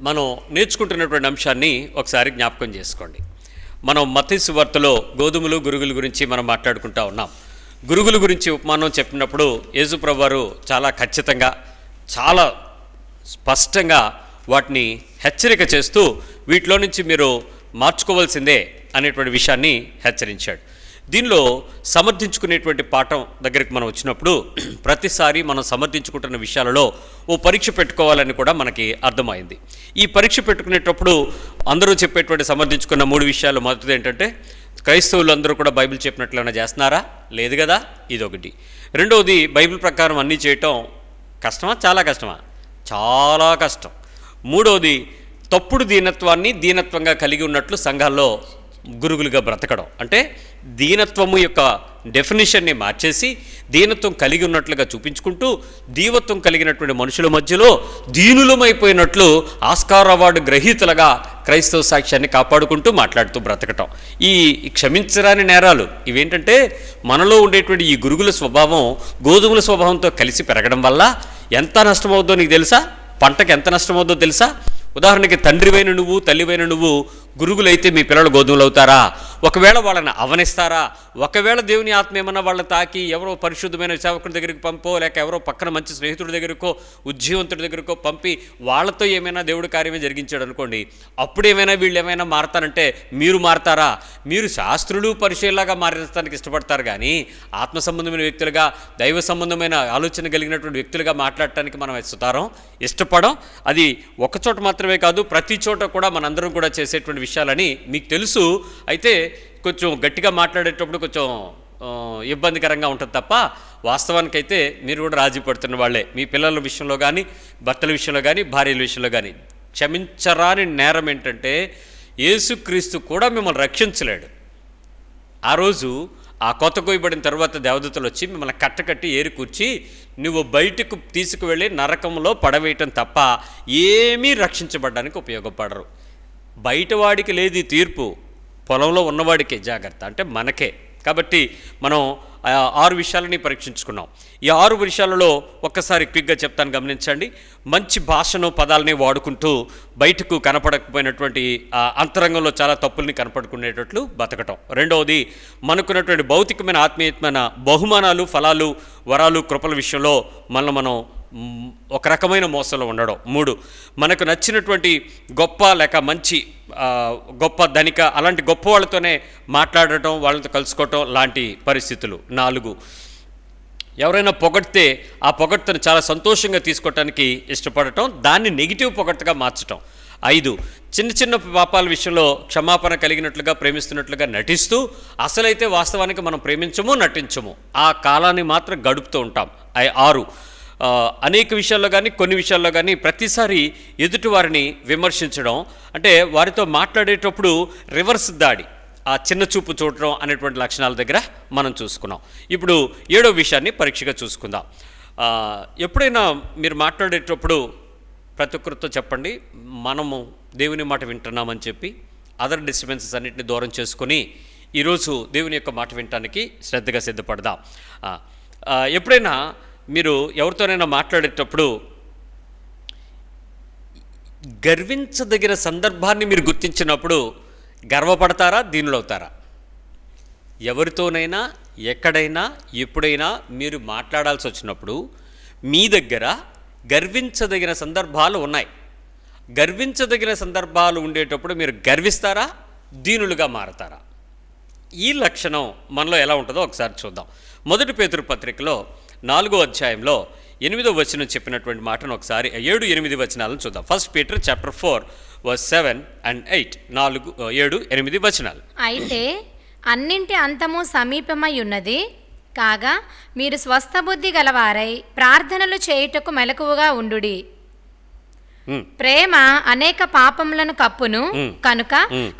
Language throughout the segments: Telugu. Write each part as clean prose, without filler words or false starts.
మనం నేర్చుకుంటున్నటువంటి అంశాన్ని ఒకసారి జ్ఞాపకం చేసుకోండి. మనం మత్తయి సువార్తలో గోధుమలు గురుగుల గురించి మనం మాట్లాడుకుంటూ ఉన్నాం. గురుగుల గురించి ఉపమానం చెప్పినప్పుడు యేసుప్రభువు వారు చాలా ఖచ్చితంగా, చాలా స్పష్టంగా వాటిని హెచ్చరిక చేస్తూ వీటిలో నుంచి మీరు మార్చుకోవాల్సిందే అనేటువంటి విషయాన్ని హెచ్చరించాడు. దీనిలో సమర్థించుకునేటువంటి పాఠం దగ్గరికి మనం వచ్చినప్పుడు ప్రతిసారి మనం సమర్థించుకుంటున్న విషయాలలో ఓ పరీక్ష పెట్టుకోవాలని కూడా మనకి అర్థమైంది. ఈ పరీక్ష పెట్టుకునేటప్పుడు అందరూ చెప్పేటువంటి సమర్థించుకున్న 3 విషయాలు. మొదటిది ఏంటంటే, క్రైస్తవులు అందరూ కూడా బైబిల్ చెప్పినట్లు ఏమైనా చేస్తున్నారా? లేదు కదా, ఇదొకటి. రెండవది, బైబిల్ ప్రకారం అన్నీ చేయటం కష్టమా? చాలా కష్టమా? చాలా కష్టం. మూడవది, తప్పుడు దీనత్వంగా కలిగి ఉన్నట్లు సంఘాల్లో గురుగులుగా బ్రతకడం. అంటే దీనత్వము యొక్క డెఫినేషన్ని మార్చేసి దీనత్వం కలిగి ఉన్నట్లుగా చూపించుకుంటూ దీవత్వం కలిగినటువంటి మనుషుల మధ్యలో దీనులమైపోయినట్లు ఆస్కార్ అవార్డు గ్రహీతలుగా క్రైస్తవ సాక్ష్యాన్ని కాపాడుకుంటూ మాట్లాడుతూ బ్రతకటం. ఈ క్షమించరాని నేరాలు ఇవేంటంటే, మనలో ఉండేటువంటి ఈ గురుగుల స్వభావం గోధుమల స్వభావంతో కలిసి పెరగడం వల్ల ఎంత నష్టమవుద్దో నీకు తెలుసా? పంటకు ఎంత నష్టమవుద్దో తెలుసా? ఉదాహరణకి, తండ్రివైన నువ్వు, తల్లివైన నువ్వు గురుగులైతే మీ పిల్లలు గోధుమలు అవుతారా? ఒకవేళ వాళ్ళని అవనిస్తారా? ఒకవేళ దేవుని ఆత్మ ఏమన్నా వాళ్ళ తాకి ఎవరో పరిశుద్ధమైన సేవకుడి దగ్గరికి పంపో, లేక ఎవరో పక్కన మంచి స్నేహితుడి దగ్గరకో, ఉజ్జీవంతుడి దగ్గరకో పంపి వాళ్ళతో ఏమైనా దేవుడి కార్యమే జరిగించాడు అనుకోండి, అప్పుడు ఏమైనా వీళ్ళు ఏమైనా మారతారంటే మీరు మారతారా? మీరు శాస్త్రులు పరిచయలాగా మారడానికి ఇష్టపడతారు కానీ ఆత్మ సంబంధమైన వ్యక్తులుగా, దైవ సంబంధమైన ఆలోచన కలిగినటువంటి వ్యక్తులుగా మాట్లాడటానికి మనం ఇష్టపడం. అది ఒకచోట మాత్రమే కాదు, ప్రతి చోట కూడా మనందరం కూడా చేసేటువంటి విషయాలని మీకు తెలుసు. అయితే కొంచెం గట్టిగా మాట్లాడేటప్పుడు కొంచెం ఇబ్బందికరంగా ఉంటుంది తప్ప, వాస్తవానికైతే మీరు కూడా రాజీ పడుతున్న వాళ్ళే. మీ పిల్లల విషయంలో కానీ, భర్తల విషయంలో కానీ, భార్యల విషయంలో కానీ. క్షమించరాని నేరం ఏంటంటే, యేసుక్రీస్తు కూడా మిమ్మల్ని రక్షించలేడు. ఆ రోజు ఆ కొత్త కోయబడిన తర్వాత దేవదూతలు వచ్చి మిమ్మల్ని కట్టకట్టి ఏరి కూర్చి నువ్వు బయటకు తీసుకువెళ్ళి నరకంలో పడవేయటం తప్ప ఏమీ రక్షించబడడానికి ఉపయోగపడరు. బయటవాడికి లేదు ఈ తీర్పు, పొలంలో ఉన్నవాడికే జాగ్రత్త, అంటే మనకే. కాబట్టి మనం 6 విషయాలని పరీక్షించుకున్నాం. ఈ 6 విషయాలలో ఒక్కసారి క్విక్గా చెప్తాను, గమనించండి. మంచి భాషను, పదాలని వాడుకుంటూ బయటకు కనపడకపోయినటువంటి అంతరంగంలో చాలా తప్పుల్ని కనపడుకునేటట్లు బతకటం. రెండవది, మనకున్నటువంటి భౌతికమైన, ఆత్మీయమైన బహుమానాలు, ఫలాలు, వరాలు, కృపల విషయంలో మనం ఒక రకమైన మోసంలో ఉండడం. 3, మనకు నచ్చినటువంటి గొప్ప లేక మంచి గొప్ప ధనిక అలాంటి గొప్ప వాళ్ళతోనే మాట్లాడటం, వాళ్ళతో కలుసుకోవటం లాంటి పరిస్థితులు. 4, ఎవరైనా పొగడితే ఆ పొగడ్తను చాలా సంతోషంగా తీసుకోవటానికి ఇష్టపడటం, దాన్ని నెగిటివ్ పొగడ్తగా మార్చటం. 5, చిన్న చిన్న పాపాల విషయంలో క్షమాపణ కలిగినట్లుగా, ప్రేమిస్తున్నట్లుగా నటిస్తూ అసలైతే వాస్తవానికి మనం ప్రేమించము, నటించము, ఆ కాలాన్ని మాత్రం గడుపుతూ ఉంటాం. 6, అనేక విషయాల్లో కానీ, కొన్ని విషయాల్లో కానీ ప్రతిసారి ఎదుటివారిని విమర్శించడం, అంటే వారితో మాట్లాడేటప్పుడు రివర్స్ దాడి, ఆ చిన్న చూపు చూడటం అనేటువంటి లక్షణాల దగ్గర మనం చూసుకున్నాం. ఇప్పుడు 7వ విషయాన్ని పరీక్షగా చూసుకుందాం. ఎప్పుడైనా మీరు మాట్లాడేటప్పుడు ప్రతి ఒక్కరితో చెప్పండి, మనము దేవుని మాట వింటున్నామని చెప్పి అదర్ డిస్టర్బెన్సెస్ అన్నింటినీ దూరం చేసుకొని ఈరోజు దేవుని యొక్క మాట వినటానికి శ్రద్ధగా సిద్ధపడదాం. ఎప్పుడైనా మీరు ఎవరితోనైనా మాట్లాడేటప్పుడు గర్వించదగిన సందర్భాన్ని మీరు గుర్తించినప్పుడు గర్వపడతారా, దీనులవుతారా? ఎవరితోనైనా, ఎక్కడైనా, ఎప్పుడైనా మీరు మాట్లాడాల్సి వచ్చినప్పుడు మీ దగ్గర గర్వించదగిన సందర్భాలు ఉన్నాయి. గర్వించదగిన సందర్భాలు ఉండేటప్పుడు మీరు గర్విస్తారా, దీనులుగా మారతారా? ఈ లక్షణం మనలో ఎలా ఉంటుందో ఒకసారి చూద్దాం. 1 పేతురు పత్రికలో 4వ అధ్యాయంలో 8వ వచనం చెప్పినటువంటి మాటను ఒకసారి 7, 8 వచనాలను చూద్దాం. 1 Peter chapter 4 verse 7 and 8. 4, 7, 8 వచనాలు. అయితే అన్నింటి అంతము సమీపమై ఉన్నది కాగా మీరు స్వస్థ బుద్ధి గలవారై ప్రార్థనలు చేయుటకు మెలకువగా ఉండుడి. ప్రేమ అనేక పాపములను కప్పును కనుక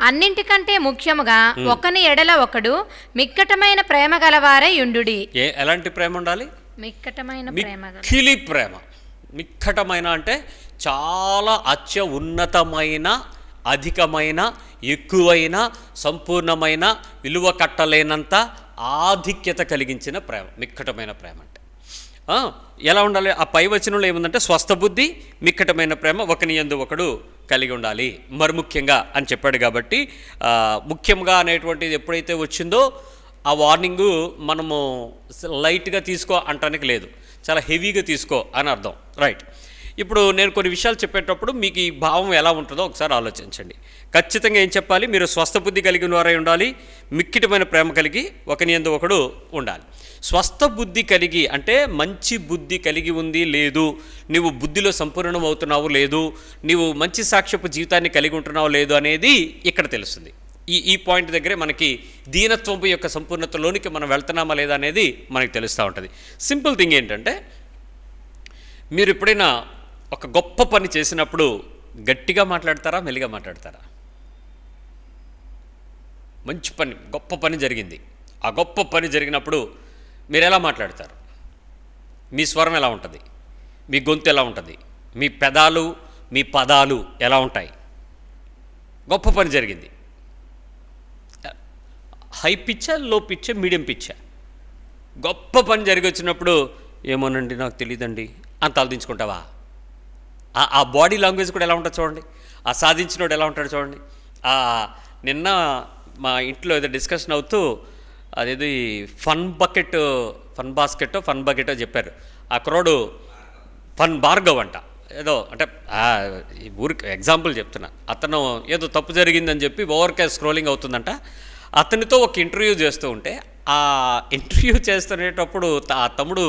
అన్నింటికంటే ముఖ్యముగా ఒకని ఎడల ఒకడు మిక్కటమైన ప్రేమ గలవారై ఉండుడి. ఎలాంటి ప్రేమ ఉండాలి? మిక్కటమైన ప్రేమ. మిక్కిలి ప్రేమ. మిక్కటమైన అంటే చాలా ఉన్నతమైన, అధికమైన, ఎక్కువైన, సంపూర్ణమైన, విలువ కట్టలేనంత ఆధిక్యత కలిగించిన ప్రేమ మిక్కటమైన ప్రేమ అంటే. ఎలా ఉండాలి? ఆ పై వచనంలో ఏముందంటే, స్వస్థ బుద్ధి, మిక్కటమైన ప్రేమ, ఒకని యందు ఒకడు కలిగి ఉండాలి మరి ముఖ్యంగా అని చెప్పాడు. కాబట్టి ముఖ్యంగా అనేటువంటిది ఎప్పుడైతే వచ్చిందో ఆ వార్నింగు మనము లైట్గా తీసుకో అంటానికి లేదు, చాలా హెవీగా తీసుకో అని అర్థం. రైట్. ఇప్పుడు నేను కొన్ని విషయాలు చెప్పేటప్పుడు మీకు ఈ భావం ఎలా ఉంటుందో ఒకసారి ఆలోచించండి. ఖచ్చితంగా ఏం చెప్పాలి? మీరు స్వస్థ బుద్ధి కలిగిన వారై ఉండాలి, మిక్కిటమైన ప్రేమ కలిగి ఒకని యందు ఒకడు ఉండాలి. స్వస్థ బుద్ధి కలిగి అంటే మంచి బుద్ధి కలిగి ఉంది లేదు, నీవు బుద్ధిలో సంపూర్ణం అవుతున్నావు లేదు, నీవు మంచి సాక్ష్యపు జీవితాన్ని కలిగి ఉంటున్నావు లేదు అనేది ఇక్కడ తెలుస్తుంది. ఈ పాయింట్ దగ్గరే మనకి దీనత్వపు యొక్క సంపూర్ణతలోనికి మనం వెళ్తున్నామా లేదా అనేది మనకి తెలుస్తూ ఉంటుంది. సింపుల్ థింగ్ ఏంటంటే, మీరు ఎప్పుడైనా ఒక గొప్ప పని చేసినప్పుడు గట్టిగా మాట్లాడతారా, మెల్లిగా మాట్లాడతారా? మంచి పని, గొప్ప పని జరిగింది, ఆ గొప్ప పని జరిగినప్పుడు మీరు ఎలా మాట్లాడతారు? మీ స్వరం ఎలా ఉంటుంది? మీ గొంతు ఎలా ఉంటుంది? మీ పెదాలు, మీ పదాలు ఎలా ఉంటాయి? గొప్ప పని జరిగింది, హై పిచ్చా, లో పిచ్చా, మీడియం పిచ్చా? గొప్ప పని జరిగి వచ్చినప్పుడు ఏమోనండి నాకు తెలియదండి అని తలదించుకుంటావా? ఆ బాడీ లాంగ్వేజ్ కూడా ఎలా ఉంటుంది చూడండి, ఆ సాధించినోడు ఎలా ఉంటాడు చూడండి. నిన్న మా ఇంట్లో ఏదో డిస్కషన్ అవుతూ అదేదో ఫన్ బకెటో చెప్పారు. ఆ కుర్రోడు ఫన్ భార్గవ్ అంట, ఏదో అంటే ఊరికి ఎగ్జాంపుల్ చెప్తున్నా. అతను ఏదో తప్పు జరిగిందని చెప్పి ఓవర్కే స్క్రోలింగ్ అవుతుందంట. అతనితో ఒక ఇంటర్వ్యూ చేస్తూ ఉంటే ఆ ఇంటర్వ్యూ చేస్తునేటప్పుడు ఆ తమ్ముడు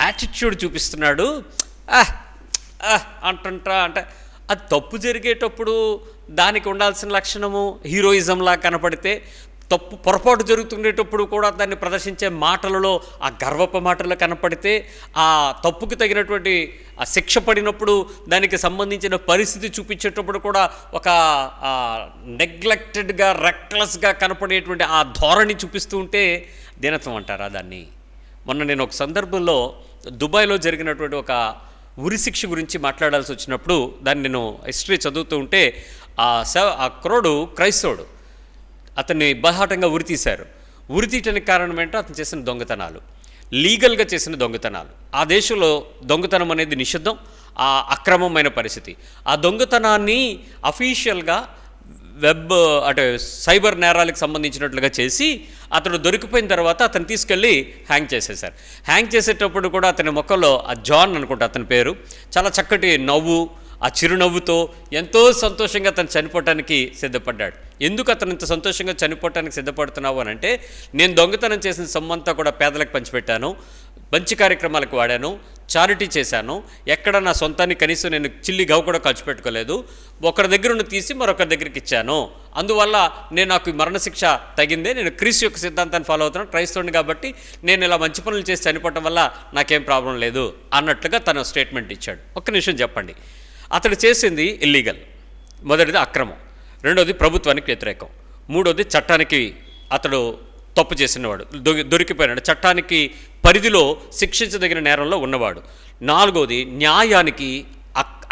యాటిట్యూడ్ చూపిస్తున్నాడు. అంటే అది తప్పు జరిగేటప్పుడు దానికి ఉండాల్సిన లక్షణము హీరోయిజంలా కనపడితే, తప్పు పొరపాటు జరుగుతుండేటప్పుడు కూడా దాన్ని ప్రదర్శించే మాటలలో ఆ గర్వపు మాటలు కనపడితే, ఆ తప్పుకు తగినటువంటి ఆ శిక్ష పడినప్పుడు దానికి సంబంధించిన పరిస్థితి చూపించేటప్పుడు కూడా ఒక నెగ్లెక్టెడ్గా, రెక్లెస్గా కనపడేటువంటి ఆ ధోరణి చూపిస్తూ ఉంటే దీనత్వం అంటారా దాన్ని? మొన్న నేను ఒక సందర్భంలో దుబాయ్లో జరిగినటువంటి ఒక ఉరిశిక్ష గురించి మాట్లాడాల్సి వచ్చినప్పుడు దాన్ని నేను హిస్టరీ చదువుతూ ఉంటే ఆ కుర్రోడు క్రైస్తవుడు, అతన్ని బహాటంగా ఉరితీశారు. ఉరితీయటానికి కారణం ఏంటో అతను చేసిన దొంగతనాలు, లీగల్గా చేసిన దొంగతనాలు. ఆ దేశంలో దొంగతనం అనేది నిషిద్ధం, ఆ అక్రమమైన పరిస్థితి. ఆ దొంగతనాన్ని అఫీషియల్గా వెబ్ అంటే సైబర్ నేరాలకు సంబంధించినట్లుగా చేసి అతడు దొరికిపోయిన తర్వాత అతను తీసుకెళ్ళి హ్యాంగ్ చేసేశారు. హ్యాంగ్ చేసేటప్పుడు కూడా అతని ముఖంలో ఆ జాన్ అనుకుంటా అతని పేరు, చాలా చక్కటి నవ్వు, ఆ చిరునవ్వుతో ఎంతో సంతోషంగా అతను చనిపోవటానికి సిద్ధపడ్డాడు. ఎందుకు అతను ఇంత సంతోషంగా చనిపోవటానికి సిద్ధపడుతున్నావు అని అంటే, నేను దొంగతనం చేసిన సొమ్మంతా కూడా పేదలకు పంచిపెట్టాను, మంచి కార్యక్రమాలకు వాడాను, చారిటీ చేశాను, ఎక్కడ నా సొంతాన్ని కనీసం నేను చిల్లి గవ్వ కూడా ఖర్చు పెట్టుకోలేదు, ఒకరి దగ్గర నుండి తీసి మరొకరి దగ్గరికి ఇచ్చాను, అందువల్ల నాకు మరణశిక్ష తగిందే, నేను క్రీస్తు యొక్క సిద్ధాంతాన్ని ఫాలో అవుతున్నాను, క్రైస్తవుని కాబట్టి నేను ఇలా మంచి పనులు చేసి చనిపోవటం వల్ల నాకేం ప్రాబ్లం లేదు అన్నట్లుగా తను స్టేట్మెంట్ ఇచ్చాడు. ఒక్క నిమిషం చెప్పండి, అతడు చేసింది ఇల్లీగల్. మొదటిది అక్రమం, రెండోది ప్రభుత్వానికి వ్యతిరేకం, మూడోది చట్టానికి అతడు తప్పు చేసినవాడు, దొరికిపోయినాడు, చట్టానికి పరిధిలో శిక్షించదగిన నేరంలో ఉన్నవాడు, నాలుగోది న్యాయానికి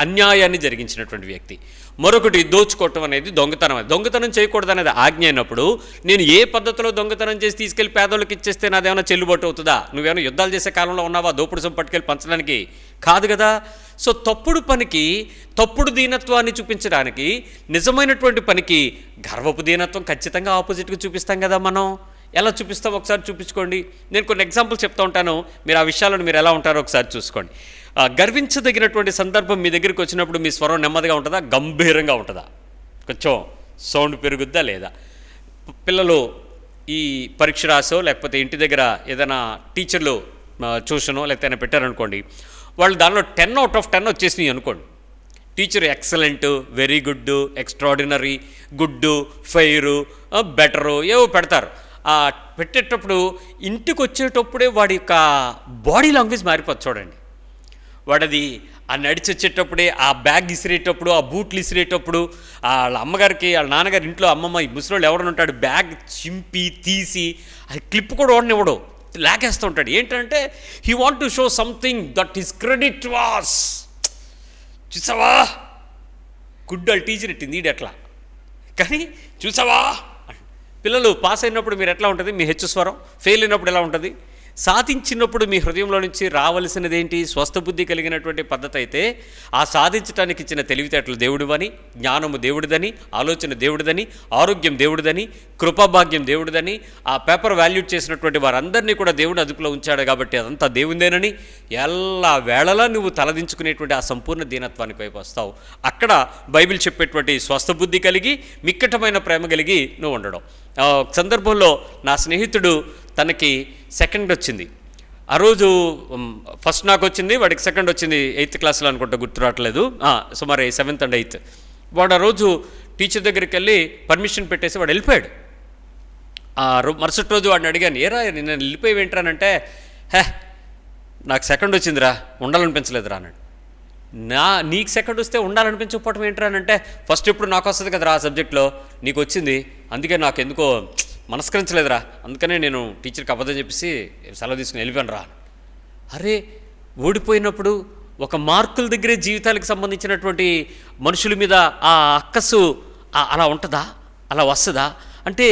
అన్యాయాన్ని జరిగించినటువంటి వ్యక్తి, మరొకటి దోచుకోవటం అనేది దొంగతనం. దొంగతనం చేయకూడదు అనేది ఆజ్ఞ అయినప్పుడు నేను ఏ పద్ధతిలో దొంగతనం చేసి తీసుకెళ్లి పేదోళ్ళకి ఇచ్చేస్తే నాదేమైనా చెల్లుబాటు అవుతుందా? నువ్వేమైనా యుద్ధాలు చేసే కాలంలో ఉన్నావా దోపుడు సొమ్ము పట్టుకెళ్ళి పంచడానికి? కాదు కదా. సో తప్పుడు పనికి తప్పుడు దీనత్వాన్ని చూపించడానికి, నిజమైనటువంటి పనికి గర్వపు దీనత్వం ఖచ్చితంగా ఆపోజిట్గా చూపిస్తాం కదా. మనం ఎలా చూపిస్తాం ఒకసారి చూపించుకోండి. నేను కొన్ని ఎగ్జాంపుల్స్ చెప్తూ ఉంటాను, మీరు ఆ విషయాలను మీరు ఎలా ఉంటారో ఒకసారి చూసుకోండి. గర్వించదగినటువంటి సందర్భం మీ దగ్గరికి వచ్చినప్పుడు మీ స్వరం నెమ్మదిగా ఉంటుందా, గంభీరంగా ఉంటుందా, కొంచెం సౌండ్ పెరుగుద్దా లేదా? పిల్లలు ఈ పరీక్ష రాసో లేకపోతే ఇంటి దగ్గర ఏదైనా టీచర్లు ట్యూషనో లేకపోతే పెట్టారనుకోండి, వాళ్ళు దానిలో 10 out of 10 వచ్చేసినాయి అనుకోండి. Teacher excellent, very good, extraordinary, good, fair, better ఏవో పెడతారు. పెట్టేటప్పుడు ఇంటికి వచ్చేటప్పుడే వాడి యొక్క బాడీ లాంగ్వేజ్ మారిపోతుంది చూడండి. వాడది ఆ నడిచి వచ్చేటప్పుడే, ఆ బ్యాగ్ ఇసిరేటప్పుడు, ఆ బూట్లు ఇసిరేటప్పుడు, వాళ్ళ అమ్మగారికి వాళ్ళ నాన్నగారి ఇంట్లో అమ్మమ్మ ఈ ముసలోళ్ళు ఎవడని ఉంటాడు, బ్యాగ్ చింపి తీసి అది క్లిప్ కూడా వాడనివ్వడు, లాగేస్తూ ఉంటాడు. ఏంటంటే he want to show something that his credit was. చూసావా గుడ్ వాళ్ళ టీచర్ ఇట్టింది ఈడు ఎట్లా, కానీ చూసావా పిల్లలు పాస్ అయినప్పుడు మీరు ఎట్లా ఉంటుంది, మీ హెచ్చు స్వరం, ఫెయిల్ అయినప్పుడు ఎలా ఉంటుంది, సాధించినప్పుడు మీ హృదయంలో నుంచి రావలసినది ఏంటి? స్వస్థబుద్ధి కలిగినటువంటి పద్ధతి అయితే ఆ సాధించడానికి ఇచ్చిన తెలివితేటలు దేవుడివని, జ్ఞానము దేవుడిదని, ఆలోచన దేవుడిదని, ఆరోగ్యం దేవుడిదని, కృపాభాగ్యం దేవుడిదని, ఆ పేపర్ వాల్యూట్ చేసినటువంటి వారందరినీ కూడా దేవుడు అదుపులో ఉంచాడు కాబట్టి అదంతా దేవుందేనని ఎలా వేళలా నువ్వు తలదించుకునేటువంటి ఆ సంపూర్ణ దీనత్వానికి వైపు వస్తావు. అక్కడ బైబిల్ చెప్పేటువంటి స్వస్థబుద్ధి కలిగి మిక్కటమైన ప్రేమ కలిగి నువ్వు ఉండడం. ఒక సందర్భంలో నా స్నేహితుడు తనకి సెకండ్ వచ్చింది. ఆ రోజు ఫస్ట్ నాకు వచ్చింది, వాడికి సెకండ్ వచ్చింది. 8th క్లాస్లో అనుకుంటా, గుర్తు రావట్లేదు, సుమారు 7th and 8th. వాడు ఆ రోజు టీచర్ దగ్గరికి వెళ్ళి పర్మిషన్ పెట్టేసి వాడు వెళ్ళిపోయాడు. మరుసటి రోజు వాడిని అడిగాను, ఏరా నేను వెళ్ళిపోయి ఏంట్రానంటే, నాకు సెకండ్ వచ్చిందిరా, ఉండాలనిపించలేదురా అన్నాడు. నీకు సెకండ్ వస్తే ఉండాలనిపించకపోవటం ఏంట్రానంటే, ఫస్ట్ ఎప్పుడు నాకు వస్తుంది కదరా ఆ సబ్జెక్ట్లో, నీకు వచ్చింది, అందుకే నాకు ఎందుకో మనస్కరించలేదురా, అందుకనే నేను టీచర్కి అబద్ధం చెప్పేసి సెలవు తీసుకుని వెళ్ళిపోయాను రా. అరే, ఓడిపోయినప్పుడు ఒక మార్కుల దగ్గరే జీవితాలకు సంబంధించినటువంటి మనుషుల మీద ఆ అక్కసు అలా ఉంటుందా, అలా వస్తుందా? అంటే